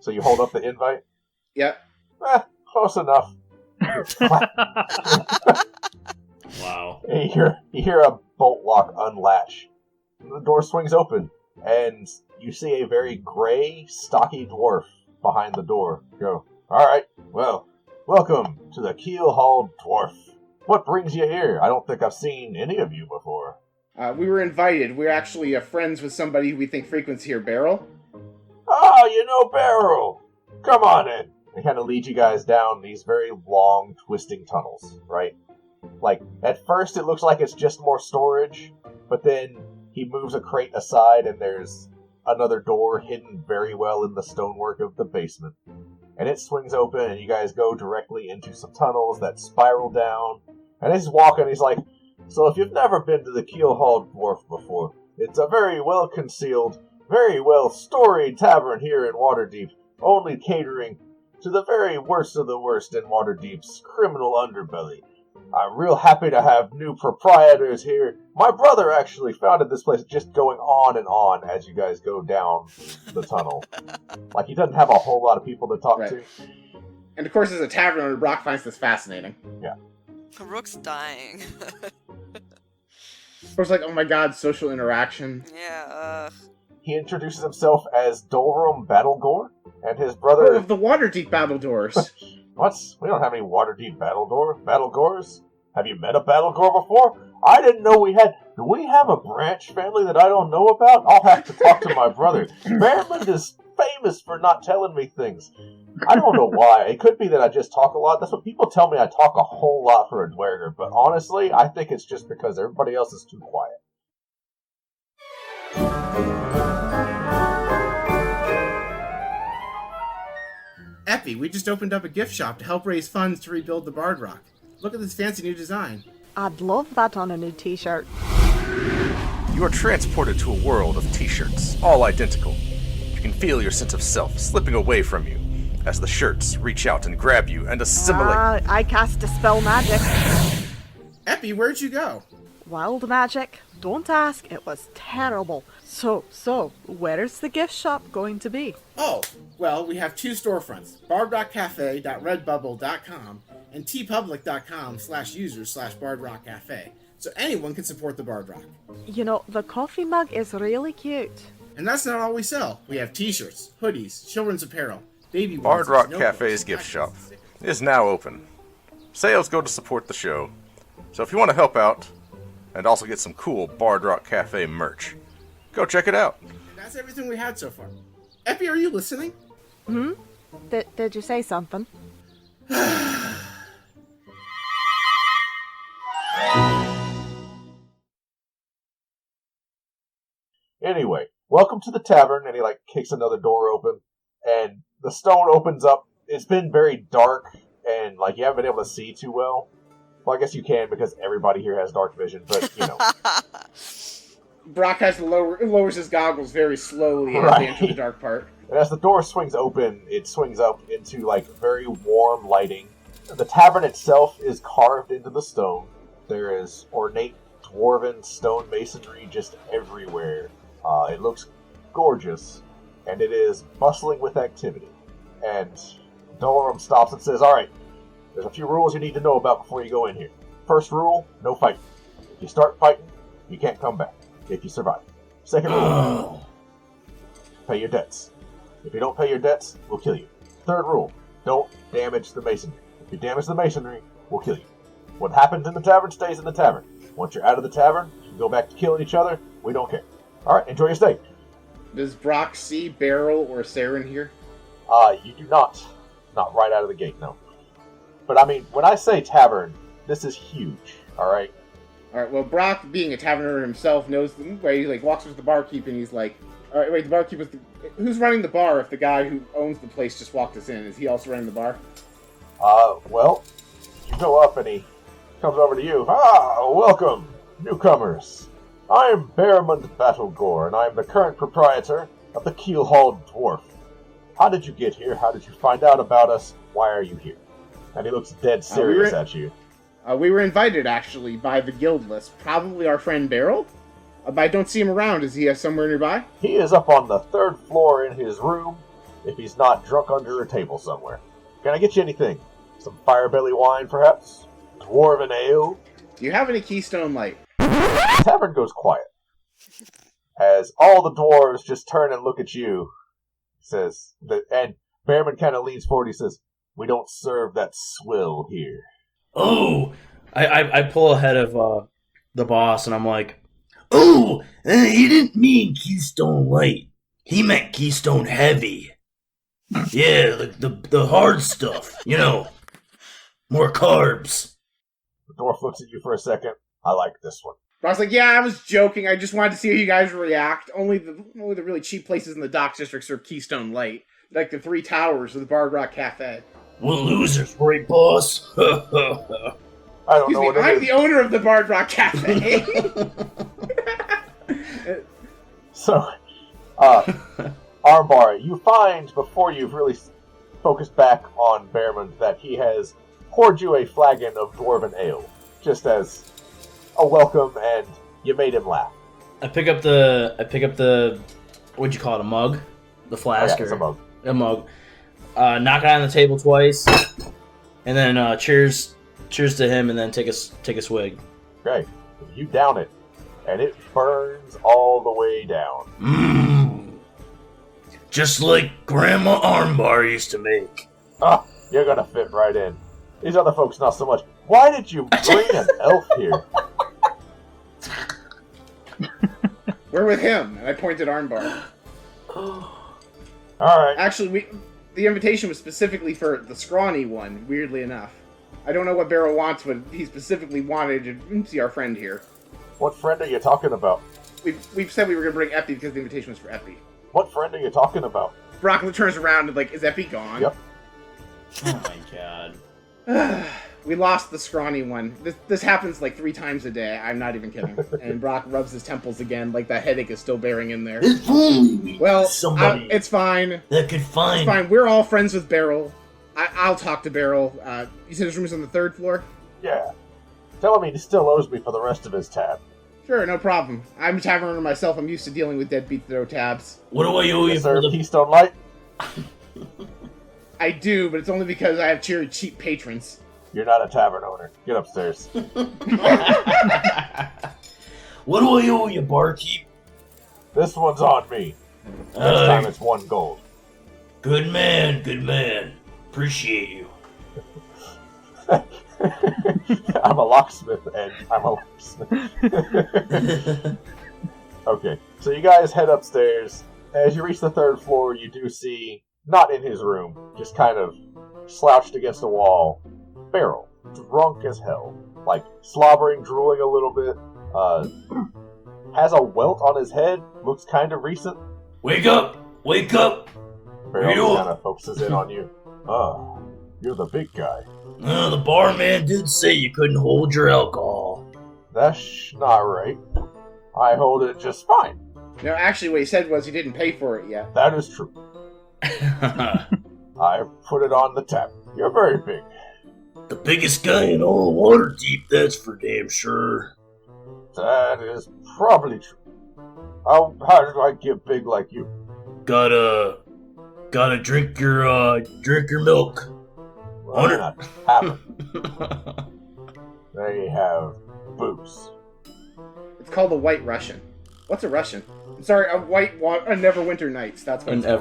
So you hold up the invite. Yep. Close enough. Wow. And you hear a bolt lock unlatch. The door swings open, and you see a very gray, stocky dwarf behind the door. Go, "Alright, well, welcome to the Keelhauled Dwarf. What brings you here? I don't think I've seen any of you before." We were invited. We're actually friends with somebody we think frequents here, Beryl. "Oh, you know Beryl. Come on in." They kind of lead you guys down these very long, twisting tunnels, right? Like, at first it looks like it's just more storage, but then he moves a crate aside and there's another door hidden very well in the stonework of the basement. And it swings open and you guys go directly into some tunnels that spiral down. And he's walking, he's like, "So if you've never been to the Keelhauled Dwarf before, it's a very well-concealed, very well-storied tavern here in Waterdeep, only catering to the very worst of the worst in Waterdeep's criminal underbelly. I'm real happy to have new proprietors here. My brother actually founded this place," just going on and on as you guys go down the tunnel. Like, he doesn't have a whole lot of people to talk to. And of course, as a tavern owner, Brock finds this fascinating. Rook's dying. Of course, like, oh my god, social interaction. Yeah, He introduces himself as Dolrum Battlegore, and his Oh, brother... of the Waterdeep battle doors. What? We don't have any Waterdeep Battlegores? Have you met a Battlegore before? I didn't know we had... Do we have a branch family that I don't know about? I'll have to talk to my brother. Bearman is famous for not telling me things. I don't know why. It could be that I just talk a lot. That's what people tell me. I talk a whole lot for a Dwerger. But honestly, I think it's just because everybody else is too quiet. Epi, we just opened up a gift shop to help raise funds to rebuild the Bard Rock. Look at this fancy new design. I'd love that on a new t-shirt. You are transported to a world of t-shirts, all identical. You can feel your sense of self slipping away from you as the shirts reach out and grab you and assimilate. I cast Dispel Magic. Epi, where'd you go? Wild magic. Don't ask, it was terrible. So, where's the gift shop going to be? Oh, well, we have 2 storefronts, bardrockcafe.redbubble.com and tpublic.com/users/bardrockcafe. So anyone can support the Bard Rock. You know, the coffee mug is really cute. And that's not all we sell. We have t-shirts, hoodies, children's apparel, baby Bard onesies, Rock notebooks, Cafe's gift shop magazines. is now open. Sales go to support the show. So if you want to help out and also get some cool Bard Rock Cafe merch, go check it out. And that's everything we had so far. Epi, are you listening? Did you say something? Anyway, welcome to the tavern, and he kicks another door open, and the stone opens up. It's been very dark, and you haven't been able to see too well. Well, I guess you can because everybody here has dark vision, but Brock has to lowers his goggles very slowly as they enter the dark part. And as the door swings open, it swings up into very warm lighting. The tavern itself is carved into the stone. There is ornate dwarven stone masonry just everywhere. It looks gorgeous, and it is bustling with activity. And Dolorum stops and says, "Alright, there's a few rules you need to know about before you go in here. First rule, no fighting. If you start fighting, you can't come back, if you survive. Second rule, pay your debts. If you don't pay your debts, we'll kill you. Third rule, don't damage the masonry. If you damage the masonry, we'll kill you. What happens in the tavern stays in the tavern. Once you're out of the tavern, you can go back to killing each other. We don't care. Alright, enjoy your stay." Does Brock see Beryl or Saren here? You do not. Not right out of the gate, no. But I mean, when I say tavern, this is huge, alright? Alright, well, Brock, being a taverner himself, knows the way. He walks with the barkeep and he's like, "Alright, wait, the barkeep is who's running the bar if the guy who owns the place just walked us in? Is he also running the bar?" Well, you go up and he comes over to you. Welcome, newcomers. I am Bearmond Battlegore, and I am the current proprietor of the Keelhauled Dwarf. How did you get here? How did you find out about us? Why are you here? And he looks dead serious at you. We were invited, actually, by the guild list. Probably our friend Beryl? But I don't see him around. Is he somewhere nearby? He is up on the 3rd floor in his room, if he's not drunk under a table somewhere. Can I get you anything? Some Firebelly wine, perhaps? Dwarven ale? Do you have any Keystone Light? The tavern goes quiet. As all the dwarves just turn and look at you, says, and Bearman kind of leans forward, he says, "We don't serve that swill here." Oh! I pull ahead of the boss, and I'm like, Oh, he didn't mean Keystone Light. He meant Keystone Heavy. Yeah, the hard stuff, more carbs. The dwarf looks at you for a second. "I like this one." Brock's like, "Yeah, I was joking. I just wanted to see how you guys react. Only the really cheap places in the Docks District serve Keystone Light. Like the 3 towers of the Bard Rock Cafe." We're losers, right, boss? I don't Excuse know me, what it I'm is. the owner of the Bard Rock Cafe. So, Armbar, you find, before you've really focused back on Bearman, that he has poured you a flagon of dwarven ale, just as a welcome, and you made him laugh. I pick up the, what'd you call it, a mug? The flask? It's a mug. A mug. Knock it on the table twice, and then cheers to him, and then take a swig. Okay, you down it, and it burns all the way down. Just like Grandma Armbar used to make. You're gonna fit right in. These other folks not so much. Why did you bring an elf here? We're with him, and I pointed Armbar. Alright. Actually, the invitation was specifically for the scrawny one, weirdly enough. I don't know what Beryl wants, but he specifically wanted to see our friend here. What friend are you talking about? We've said we were going to bring Epi because the invitation was for Epi. What friend are you talking about? Brock turns around and is Epi gone? Yep. Oh my god. We lost the scrawny one. This happens 3 times a day. I'm not even kidding. And Brock rubs his temples again, that headache is still bearing in there. If only we Well, somebody it's fine. that could find. It's fine. We're all friends with Beryl. I'll talk to Beryl. You said his room is on the 3rd floor? Yeah. Tell him he still owes me for the rest of his tab. Sure, no problem. I'm a tavern owner myself. I'm used to dealing with deadbeats that owe tabs. What do I owe you Yes, for sir, the... Keystone Light? I do, but it's only because I have cheap patrons. You're not a tavern owner. Get upstairs. What do I owe you, barkeep? This one's on me. Next time it's 1 gold. Good man, good man. Appreciate you. I'm a locksmith, Ed. I'm a locksmith. Okay, so you guys head upstairs. As you reach the 3rd floor, you do see, not in his room, just kind of slouched against a wall, Beryl, drunk as hell. Like, slobbering, drooling a little bit. Has a welt on his head, looks kind of recent. Wake up! Wake up! Beryl kind of focuses in on you. You're the big guy. The barman did say you couldn't hold your alcohol. That's not right. I hold it just fine. No, actually, what he said was he didn't pay for it yet. That is true. I put it on the tap. You're very big. The biggest guy in all Waterdeep, that's for damn sure. That is probably true. How did I get big like you? Gotta drink your milk. Well, not happen. They have booze. It's called a White Russian. What's a Russian? I'm sorry, a Neverwinter Nights. That's what it's called.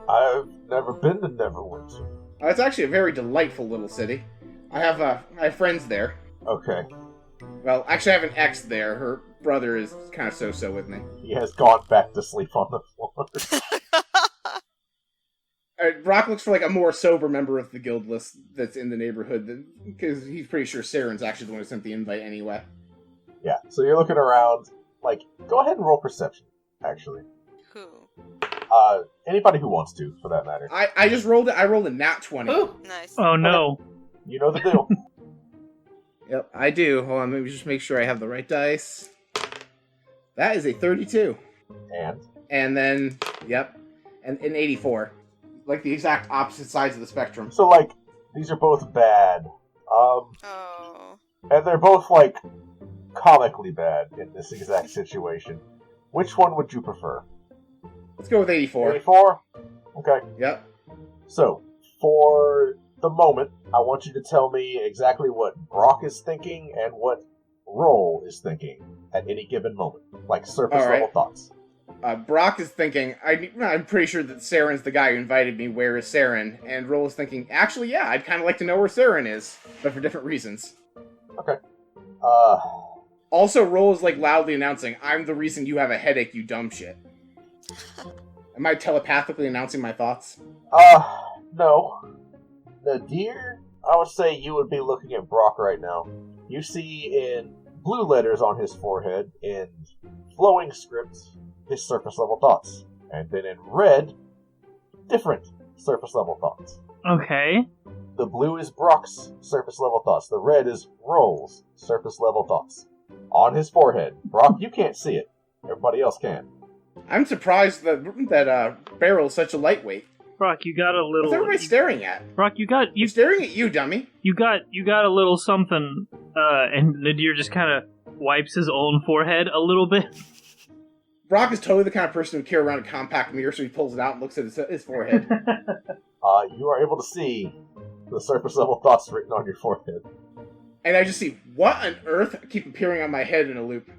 I've never been to Neverwinter. It's actually a very delightful little city. I have friends there. Okay. Well, actually, I have an ex there. Her brother is kind of so-so with me. He has gone back to sleep on the floor. Brock looks for like a more sober member of the guild list that's in the neighborhood, because he's pretty sure Saren's actually the one who sent the invite anyway. Yeah, so you're looking around. Like, go ahead and roll perception, actually. Who? Anybody who wants to, for that matter. I just rolled it. I rolled a nat 20. Ooh, nice. Oh no. You know the deal. Yep, I do. Hold on, let me just make sure I have the right dice. That is a 32. And then, yep, and an 84. Like the exact opposite sides of the spectrum. So, like, these are both bad. Oh. And they're both, like, comically bad in this exact situation. Which one would you prefer? Let's go with 84. 84? Okay. Yep. So, for the moment, I want you to tell me exactly what Brock is thinking and what Roll is thinking at any given moment. Like, surface level thoughts. Brock is thinking, I'm pretty sure that Saren's the guy who invited me. Where is Saren? And Roll is thinking, actually, yeah, I'd kind of like to know where Saren is, but for different reasons. Okay. Also, Roll is like loudly announcing, I'm the reason you have a headache, you dumb shit. Am I telepathically announcing my thoughts? No. Nadir, I would say you would be looking at Brock right now. You see in blue letters on his forehead, in flowing script, his surface level thoughts. And then in red, different surface level thoughts. Okay. The blue is Brock's surface level thoughts. The red is Roll's surface level thoughts. On his forehead. Brock, you can't see it. Everybody else can. I'm surprised that Barrel's such a lightweight. Brock, you got a little... What's everybody staring at? Brock, I'm staring at you, dummy. You got a little something, and Nadir just kind of wipes his own forehead a little bit. Brock is totally the kind of person who would carry around a compact mirror, so he pulls it out and looks at his forehead. You are able to see the surface level thoughts written on your forehead. And I just see, what on earth keep appearing on my head in a loop?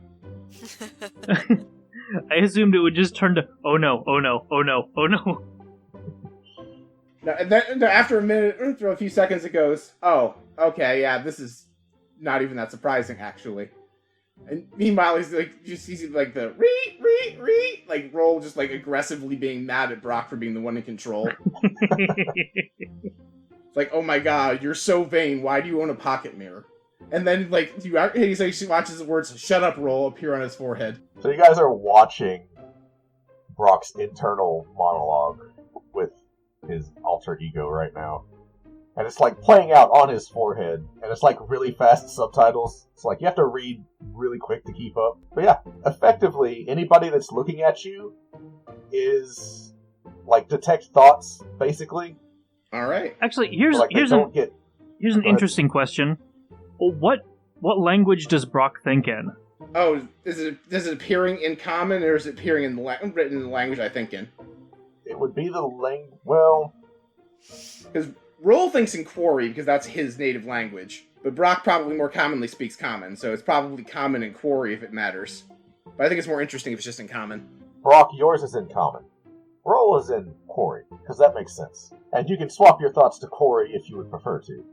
I assumed it would just turn to, oh no, oh no, oh no, oh no. No, and then after a minute, or a few seconds, it goes, oh, okay, yeah, this is not even that surprising, actually. And meanwhile, he's like, you see like the like Roll just like aggressively being mad at Brock for being the one in control. It's like, oh my god, you're so vain. Why do you own a pocket mirror? And then like he watches the words "shut up, Roll" appear on his forehead. So you guys are watching Brock's internal monologue with his alter ego right now. And it's like playing out on his forehead. And it's like really fast subtitles. It's like you have to read really quick to keep up. But yeah, effectively, anybody that's looking at you is like detect thoughts, basically. All right. Actually, Like they don't get Here's an interesting question. What language does Brock think in? Oh, is it appearing in common, or is it appearing in written in the language I think in? It would be the language. Well, because Roll thinks in Quarry because that's his native language, but Brock probably more commonly speaks Common, so it's probably Common in Quarry if it matters. But I think it's more interesting if it's just in Common. Brock, yours is in Common. Roll is in Quarry, because that makes sense. And you can swap your thoughts to Quarry if you would prefer to.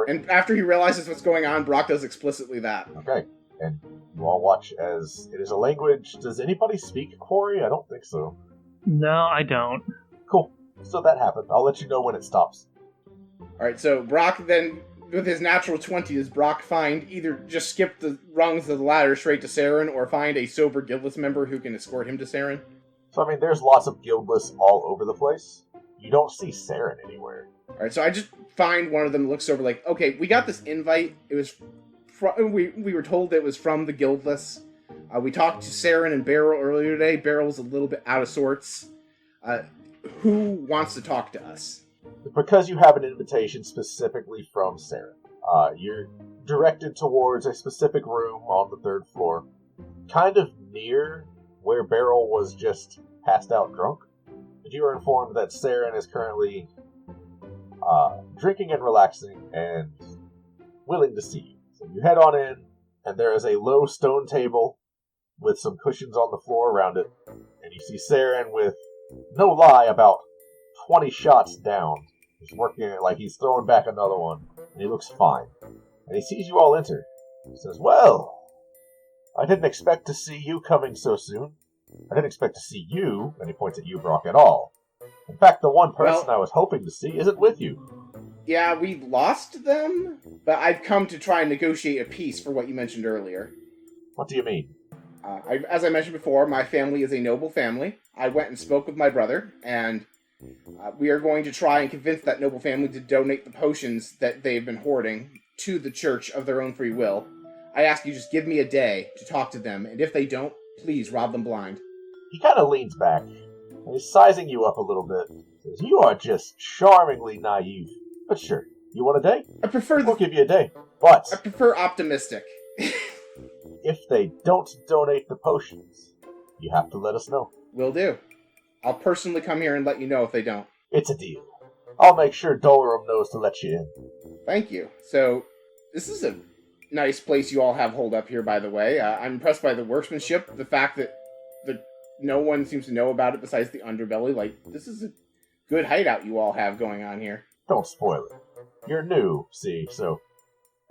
And after he realizes what's going on, Brock does explicitly that. Okay. And you all watch as it is a language. Does anybody speak Quarry? I don't think so. No, I don't. Cool. So that happened. I'll let you know when it stops. Alright, so Brock then, with his natural 20, does Brock find either just skip the rungs of the ladder straight to Saren, or find a sober guildless member who can escort him to Saren? So, I mean, there's lots of guildless all over the place. You don't see Saren anywhere. Alright, so I just find one of them, looks over like, okay, we got this invite. It was we were told it was from the guildless. We talked to Saren and Beryl earlier today. Beryl's a little bit out of sorts. Who wants to talk to us? Because you have an invitation specifically from Saren, you're directed towards a specific room on the 3rd floor, kind of near where Beryl was just passed out drunk. But you are informed that Saren is currently drinking and relaxing and willing to see you. So you head on in, and there is a low stone table with some cushions on the floor around it, and you see Saren with, no lie, about 20 shots down. He's working it like he's throwing back another one, and he looks fine. And he sees you all enter. He says, "Well, I didn't expect to see you coming so soon. I didn't expect to see you," and he points at you, Brock, at all. In fact, the one person I was hoping to see isn't with you. Yeah, we lost them, but I've come to try and negotiate a peace for what you mentioned earlier. What do you mean? As I mentioned before, my family is a noble family. I went and spoke with my brother, and we are going to try and convince that noble family to donate the potions that they've been hoarding to the church of their own free will. I ask you just give me a day to talk to them, and if they don't, please rob them blind. He kind of leans back, and he's sizing you up a little bit. He says, "You are just charmingly naive. But sure, you want a day? We'll give you a day. But I prefer optimistic. If they don't donate the potions, you have to let us know. Will do. I'll personally come here and let you know if they don't. It's a deal. I'll make sure Dolorum knows to let you in." Thank you. So, this is a nice place you all have holed up here, by the way. I'm impressed by the workmanship, the fact that no one seems to know about it besides the underbelly. Like, this is a good hideout you all have going on here. Don't spoil it. You're new, see, so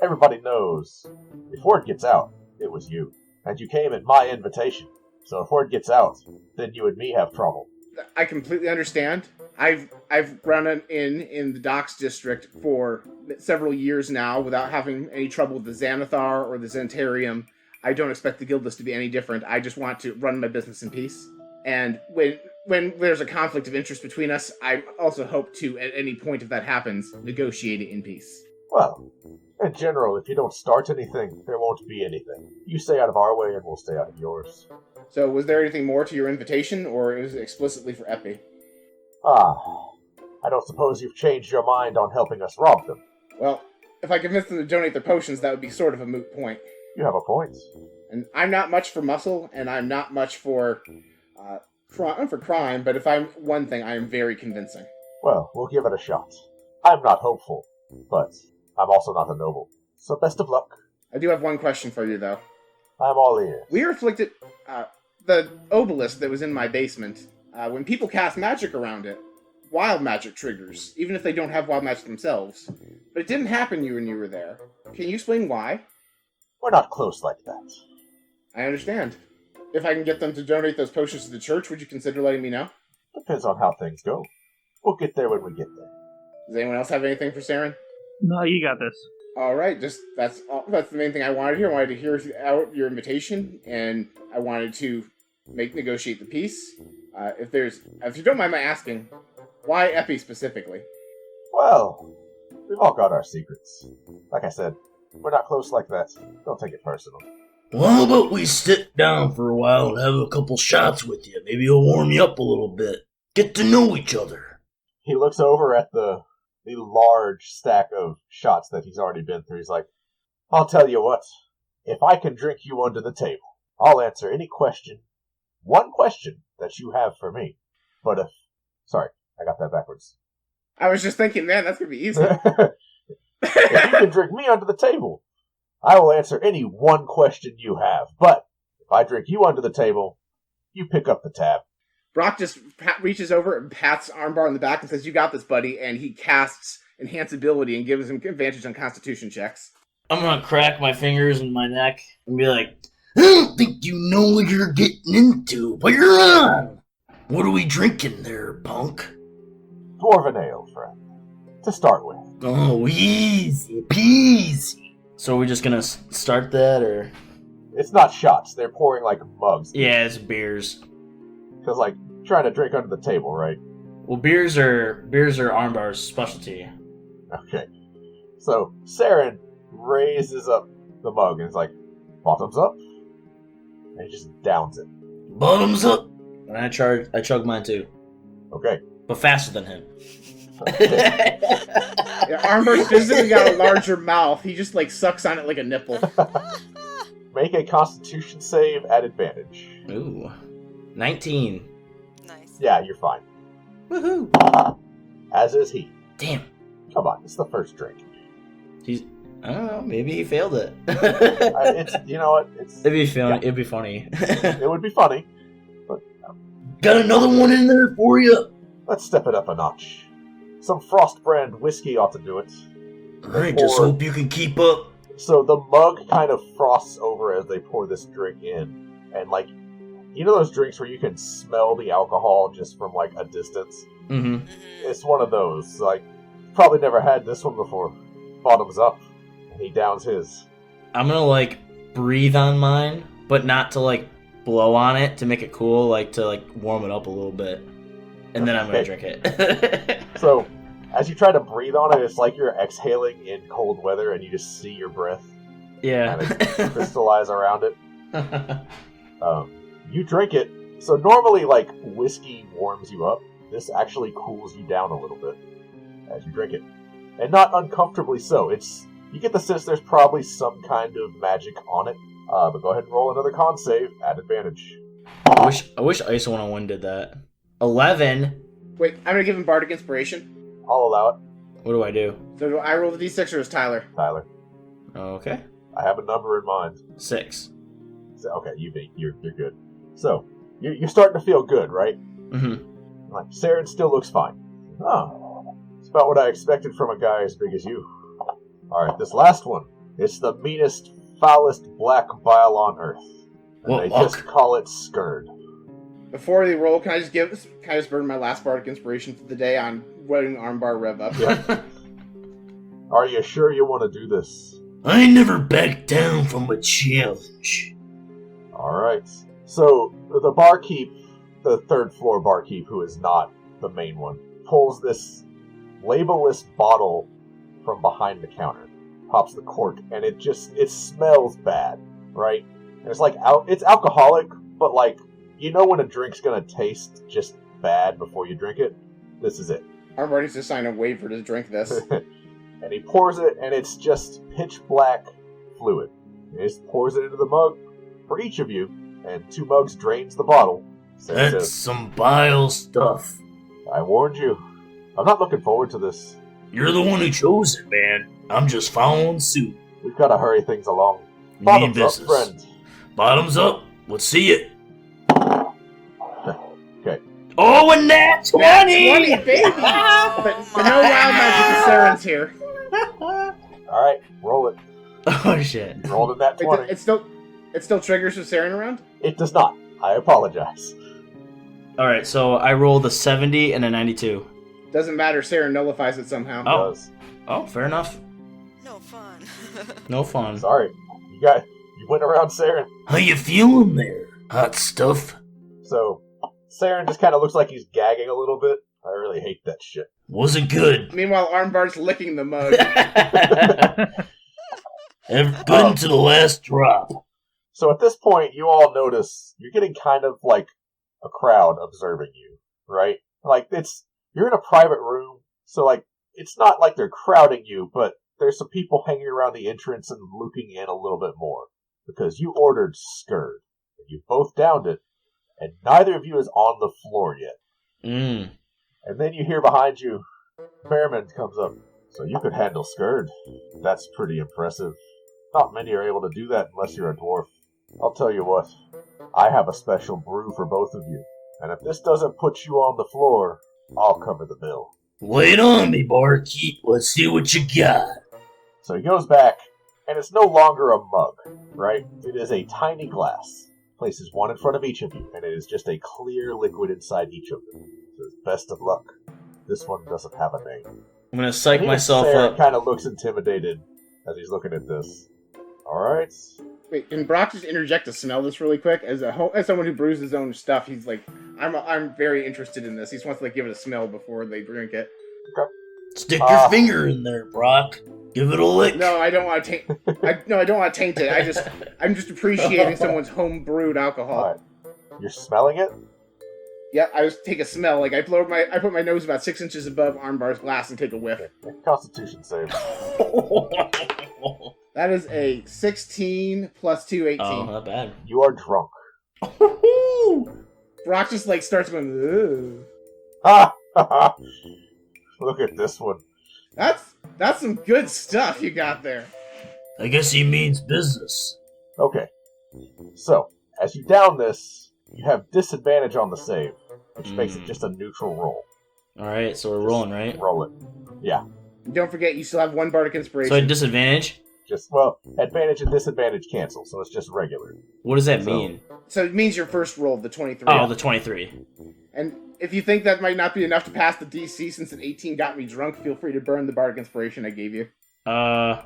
everybody knows. If word gets out, it was you. And you came at my invitation. So if word gets out, then you and me have trouble. I completely understand. I've run an inn in the Docks District for several years now without having any trouble with the Xanathar or the Zentarium. I don't expect the Guildless to be any different. I just want to run my business in peace. And when there's a conflict of interest between us, I also hope to, at any point if that happens, negotiate it in peace. Well, in general, if you don't start anything, there won't be anything. You stay out of our way and we'll stay out of yours. So, was there anything more to your invitation, or is it explicitly for Epi? I don't suppose you've changed your mind on helping us rob them. Well, if I convince them to donate their potions, that would be sort of a moot point. You have a point. And I'm not much for muscle, and I'm not much for crime, but if I'm one thing, I am very convincing. Well, we'll give it a shot. I'm not hopeful, but I'm also not a noble. So best of luck. I do have one question for you, though. I'm all ears. We were afflicted... the obelisk that was in my basement, when people cast magic around it, wild magic triggers, even if they don't have wild magic themselves. But it didn't happen when you were there. Can you explain why? We're not close like that. I understand. If I can get them to donate those potions to the church, would you consider letting me know? Depends on how things go. We'll get there when we get there. Does anyone else have anything for Saren? No, you got this. All right, that's the main thing I wanted here. I wanted to hear out your invitation, and I wanted to negotiate the peace. If you don't mind my asking, why Epi specifically? Well, we've all got our secrets. Like I said, we're not close like that. Don't take it personal. Well, how about we sit down for a while and have a couple shots with you? Maybe it'll warm you up a little bit. Get to know each other. He looks over at the the large stack of shots that he's already been through. He's like, I'll tell you what. If I can drink you under the table, I'll answer any question. One question that you have for me. But if... Sorry, I got that backwards. I was just thinking, man, that's going to be easy. If you can drink me under the table, I will answer any one question you have. But if I drink you under the table, you pick up the tab. Brock just reaches over and pats Armbar on the back and says, you got this, buddy, and he casts Enhance Ability and gives him advantage on Constitution checks. I'm gonna crack my fingers in my neck and be like, I don't think you know what you're getting into, but you're on. What are we drinking there, punk? Dwarven ale, friend. To start with. Oh, easy peasy. so are we just gonna start that, or? It's not shots. They're pouring like mugs. Yeah, it's beers. Because like, trying to drink under the table, right? Well, beers are Armbar's specialty. Okay. So, Saren raises up the mug and is like, bottoms up. And he just downs it. Bottoms up. And I chug mine too. Okay. But faster than him. Yeah, Armbar's physically got a larger mouth. He just, like, sucks on it like a nipple. Make a Constitution save at advantage. Ooh. 19. Nice. Yeah, you're fine. Woohoo! As is he. Damn. Come on, it's the first drink. I don't know, maybe he failed it. It's, you know what? It'd be funny. Yeah. It'd be funny. It would be funny. But Got another one in there for you. let's step it up a notch. Some Frost brand whiskey ought to do it. I just hope you can keep up. So the mug kind of frosts over as they pour this drink in. And like, you know those drinks where you can smell the alcohol just from like a distance? Mm-hmm. It's one of those. Like, probably never had this one before. Bottoms up. And he downs his. I'm gonna like breathe on mine, but not to like blow on it to make it cool, like to like warm it up a little bit. And then I'm gonna drink it. So, as you try to breathe on it, it's like you're exhaling in cold weather and you just see your breath Yeah. kind of crystallize around it. You drink it. So normally, like, whiskey warms you up. This actually cools you down a little bit as you drink it. And not uncomfortably so. You get the sense there's probably some kind of magic on it. But go ahead and roll another con save at advantage. I wish Ice 101 did that. 11. Wait, I'm gonna give him Bardic Inspiration. I'll allow it. What do I do? So do I roll the D6 or is Tyler? Tyler. Okay. I have a number in mind. 6. So, okay, you're good. So, you're starting to feel good, right? Mm-hmm. Like, Saren still looks fine. Oh, it's about what I expected from a guy as big as you. Alright, this last one. It's the meanest, foulest black bile on Earth. And Well, they just call it Skurd. Before they roll, can I just burn my last Bardic Inspiration for the day on letting Armbar rev up? Yeah. Are you sure you want to do this? I never back down from a challenge. Alright. So, the barkeep, the third floor barkeep, who is not the main one, pulls this labelless bottle from behind the counter, pops the cork, and it smells bad, right? And it's like, it's alcoholic, but like, you know when a drink's gonna taste just bad before you drink it? This is it. Armbar needs to sign a waiver to drink this. And he pours it, and it's just pitch black fluid. He just pours it into the mug for each of you, and 2 mugs drains the bottle. That's Says, some bile stuff. I warned you. I'm not looking forward to this. You're the one who chose it, man. I'm just following suit. We've got to hurry things along. Mean Bottoms up, business. friend. Bottoms up. Let's see it. Okay. Oh, and nat 20! Nat 20, baby! but no wild magic of Saren's here. Alright, roll it. Oh shit. You rolled in that 20. It still triggers with Saren around? It does not. I apologize. Alright, so I rolled a 70 and a 92. Doesn't matter, Saren nullifies it somehow. It Oh. does. Oh, fair enough. No fun. No fun. Sorry. You went around Saren. How you feeling there? Hot stuff? So, Saren just kind of looks like he's gagging a little bit. I really hate that shit. Wasn't good. Meanwhile, Armbar's licking the mug. Good to the last drop. So at this point, you all notice you're getting kind of like a crowd observing you, right? Like, you're in a private room, so like, it's not like they're crowding you, but there's some people hanging around the entrance and looking in a little bit more. Because you ordered Scourge, and you both downed it, and neither of you is on the floor yet. Mm. And then you hear behind you, Bearman comes up. So you could handle Scourge. That's pretty impressive. Not many are able to do that unless you're a dwarf. I'll tell you what, I have a special brew for both of you. And if this doesn't put you on the floor, I'll cover the bill. Wait on me, barkeep. Let's see what you got. So he goes back, and it's no longer a mug, right? It is a tiny glass. Places one in front of each of you, and it is just a clear liquid inside each of them. Says, best of luck. This one doesn't have a name. I'm gonna psych myself Saren up. kind of looks intimidated as he's looking at this. Alright. Wait, can Brock just interject to smell this really quick? As someone who brews his own stuff, he's like, I'm very interested in this. He just wants to like give it a smell before they drink it. Okay. Stick your finger in there, Brock. Give it a lick. No, I don't want to taint. I don't want to taint it. I'm just appreciating someone's home brewed alcohol. Alright. You're smelling it? Yeah, I just take a smell. Like I put my nose about 6 inches above Armbar's glass and take a whiff. Constitution save. That is a 16 plus 2, 18. Oh, not bad. You are drunk. Brock just like starts going, ooh. Ha! Look at this one. That's some good stuff you got there. I guess he means business. Okay. So, as you down this, you have disadvantage on the save, which makes it just a neutral roll. Alright, so we're rolling, right? Roll it. Yeah. Don't forget, you still have 1 bardic inspiration. So at disadvantage? Advantage and disadvantage cancel, so it's just regular. What does that mean? So it means your first roll, the 23. Oh, the 23. And if you think that might not be enough to pass the DC since an 18 got me drunk, feel free to burn the bardic inspiration I gave you. I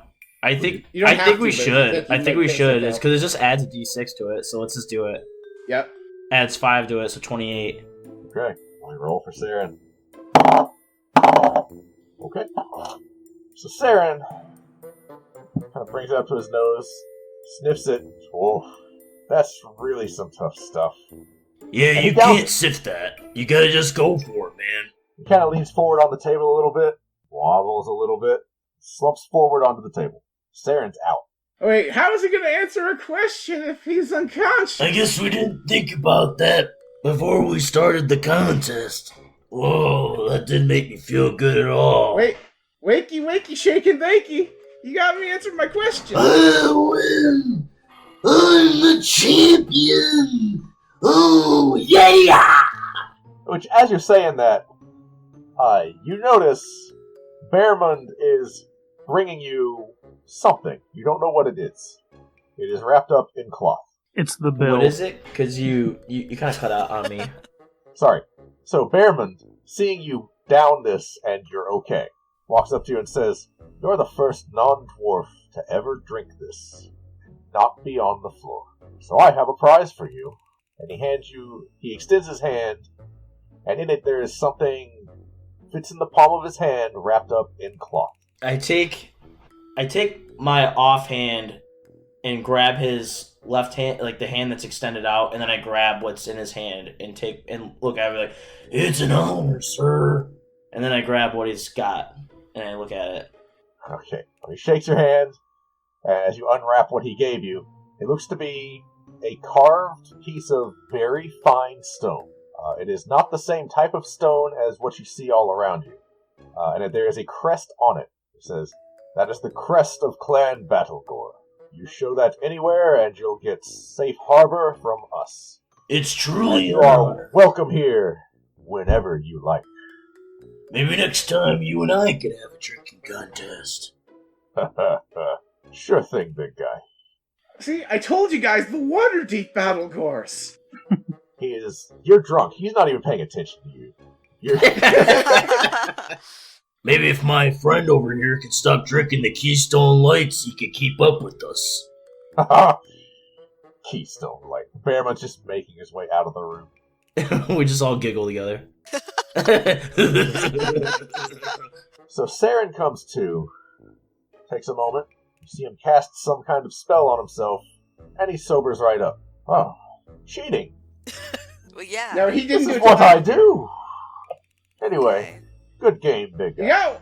think You don't have to, we but should. I think we might should. piss It's because it just adds a d6 to it, so let's just do it. Yep. Adds 5 to it, so 28. Okay. We roll for Saren. Okay. So Saren kind of brings it up to his nose, sniffs it. Whoa, that's really some tough stuff. Yeah, And you he downs can't sift that. You gotta just go for it, man. He kind of leans forward on the table a little bit, wobbles a little bit, slumps forward onto the table. Saren's out. Wait, how is he going to answer a question if he's unconscious? I guess we didn't think about that before we started the contest. Whoa, that didn't make me feel good at all. Wait, wakey, shake and bakey. You got me answering my question. I win! I'm the champion! Oh, yeah! Which, as you're saying that, you notice Bearmund is bringing you something. You don't know what it is. It is wrapped up in cloth. It's the bill. What is it? Because you kind of cut out on me. Sorry. So Bearmund, seeing you down this and you're okay, walks up to you and says, "You're the first non-dwarf to ever drink this. Not be on the floor. So I have a prize for you." And he extends his hand, and in it there is something, fits in the palm of his hand, wrapped up in cloth. I take my offhand and grab his left hand, like the hand that's extended out, and then I grab what's in his hand and look at it like, It's an honor, sir. and then I grab what he's got and I look at it. Okay. Well, he shakes your hand, and as you unwrap what he gave you, it looks to be a carved piece of very fine stone. It is not the same type of stone as what you see all around you. And there is a crest on it. It says, "That is the crest of Clan Battlegore. You show that anywhere and you'll get safe harbor from us. It's truly You an are honor. welcome here whenever you like." Maybe next time you and I could have a drinking contest. Sure thing, big guy. See, I told you guys, the Waterdeep battle course. You're drunk. He's not even paying attention to you. You're Maybe if my friend over here could stop drinking the Keystone Lights, he could keep up with us. Keystone Light. Bearman's just making his way out of the room. We just all giggle together. So Saren comes to, takes a moment. You see him cast some kind of spell on himself, and he sobers right up. Oh, cheating. Well, yeah. No, he This didn't is do what it. I do. Anyway, good game, big guy.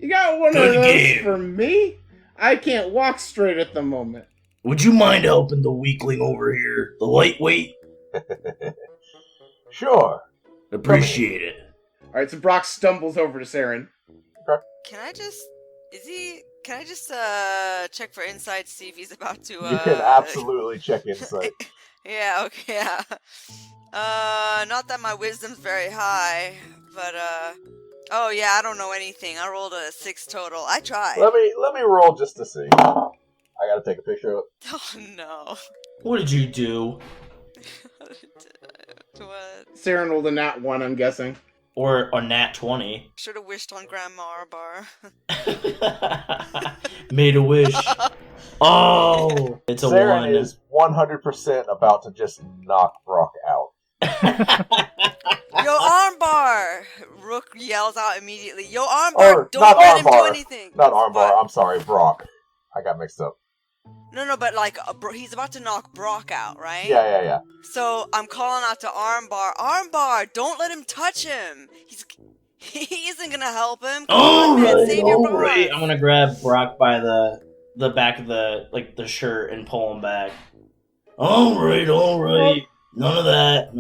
You got one Good of those game. for me? I can't walk straight at the moment. Would you mind helping the weakling over here, the lightweight? Sure. Appreciate it. Alright, so Brock stumbles over to Saren. Can I just check for insight to see if he's about to You can absolutely check insight. Yeah, okay, yeah. Not that my wisdom's very high, but oh yeah, I don't know anything. I rolled a 6 total. I tried. Let me roll just to see. I gotta take a picture of it. Oh no. What did you do? What? Saren rolled a nat 1, I'm guessing. Or a nat 20. Should have wished on Grandma Arbar. Made a wish. Oh, it's a Saren 1. is 100% about to just knock Brock out. Yo, armbar! Rook yells out immediately. Yo, armbar! Or, Don't not let him do armbar. anything! Not armbar, What? I'm sorry, Brock. I got mixed up. No, but like, he's about to knock Brock out, right? Yeah. So I'm calling out to Armbar. Armbar, don't let him touch him. He isn't gonna help him. Come on, man, save your boss. I'm gonna grab Brock by the back of the shirt and pull him back. Alright. None of that.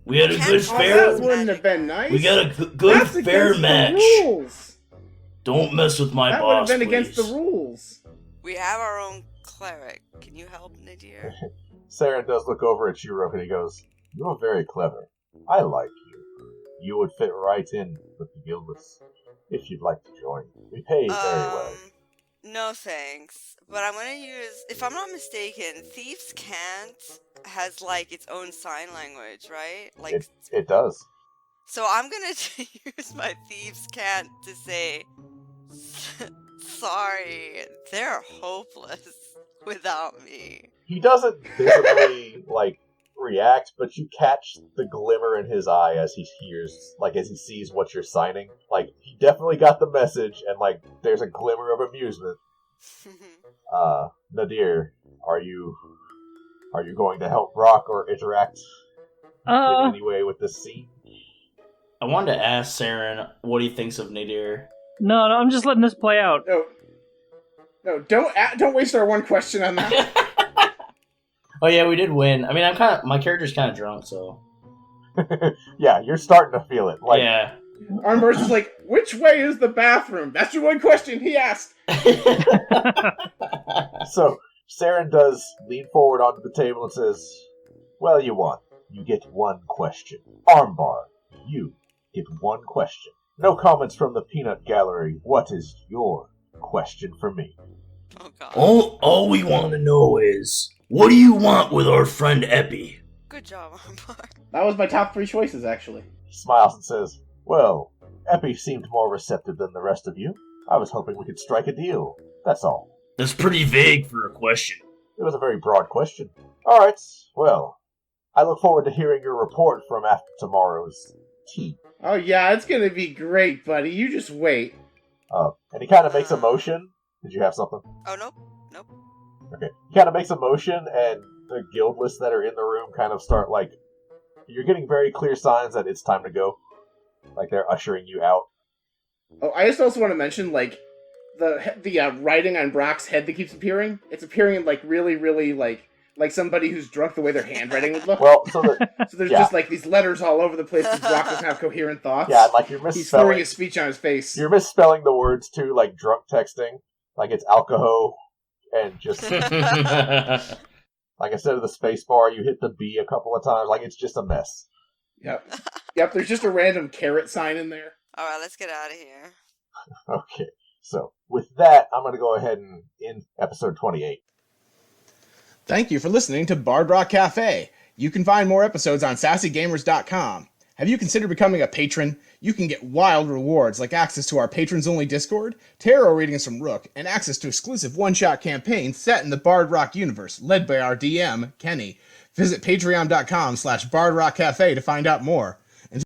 We had a good fair. That wouldn't have been nice. We got a good That's fair against match. The rules. Don't mess with my That would have boss, been please. against the rules. We have our own cleric. Can you help, Nadir? Saren does look over at you, Rook, and he goes, "You're very clever. I like you. You would fit right in with the guildless. If you'd like to join. We pay very well." No thanks. But I'm gonna use, if I'm not mistaken, Thieves' Cant has like its own sign language, right? Like It does. So I'm gonna use my Thieves' Cant to say, sorry, they're hopeless without me. He doesn't visibly, react, but you catch the glimmer in his eye as he sees what you're signing. He definitely got the message, and, there's a glimmer of amusement. Nadir, are you going to help Brock or interact in any way with this scene? I wanted to ask Saren what he thinks of Nadir. No, I'm just letting this play out. No, don't waste our one question on that. Oh yeah, we did win. I mean, my character's kind of drunk, so. Yeah, you're starting to feel it. Yeah. Armbar's just like, which way is the bathroom? That's your one question he asked. So, Saren does lean forward onto the table and says, "Well, you won. You get one question. Armbar, you get one question. No comments from the peanut gallery. What is your question for me?" Oh god. All we want to know is, what do you want with our friend Epi? Good job, Armbar. That was my top 3 choices, actually. He smiles and says, "Well, Epi seemed more receptive than the rest of you. I was hoping we could strike a deal. That's all." That's pretty vague for a question. It was a very broad question. Alright, well, I look forward to hearing your report from after tomorrow's tea. Oh yeah, it's gonna be great, buddy. You just wait. And he kind of makes a motion. Did you have something? Oh, nope. Okay. He kind of makes a motion, and the guildless that are in the room kind of start, you're getting very clear signs that it's time to go. They're ushering you out. Oh, I just also want to mention, the writing on Brock's head that keeps appearing. It's appearing in, really, really, like somebody who's drunk the way their handwriting would look. Well, so there's just, these letters all over the place because Brock doesn't have coherent thoughts. Yeah, you're misspelling. He's slurring his speech on his face. You're misspelling the words, too, drunk texting. It's alcohol, and just... instead of the space bar, you hit the B a couple of times. It's just a mess. Yep, there's just a random carrot sign in there. Alright, let's get out of here. Okay, so with that, I'm going to go ahead and end episode 28. Thank you for listening to Bard Rock Cafe. You can find more episodes on sassygamers.com. Have you considered becoming a patron? You can get wild rewards like access to our patrons-only Discord, tarot readings from Rook, and access to exclusive one-shot campaigns set in the Bard Rock universe, led by our DM, Kenny. Visit patreon.com/bardrockcafe to find out more.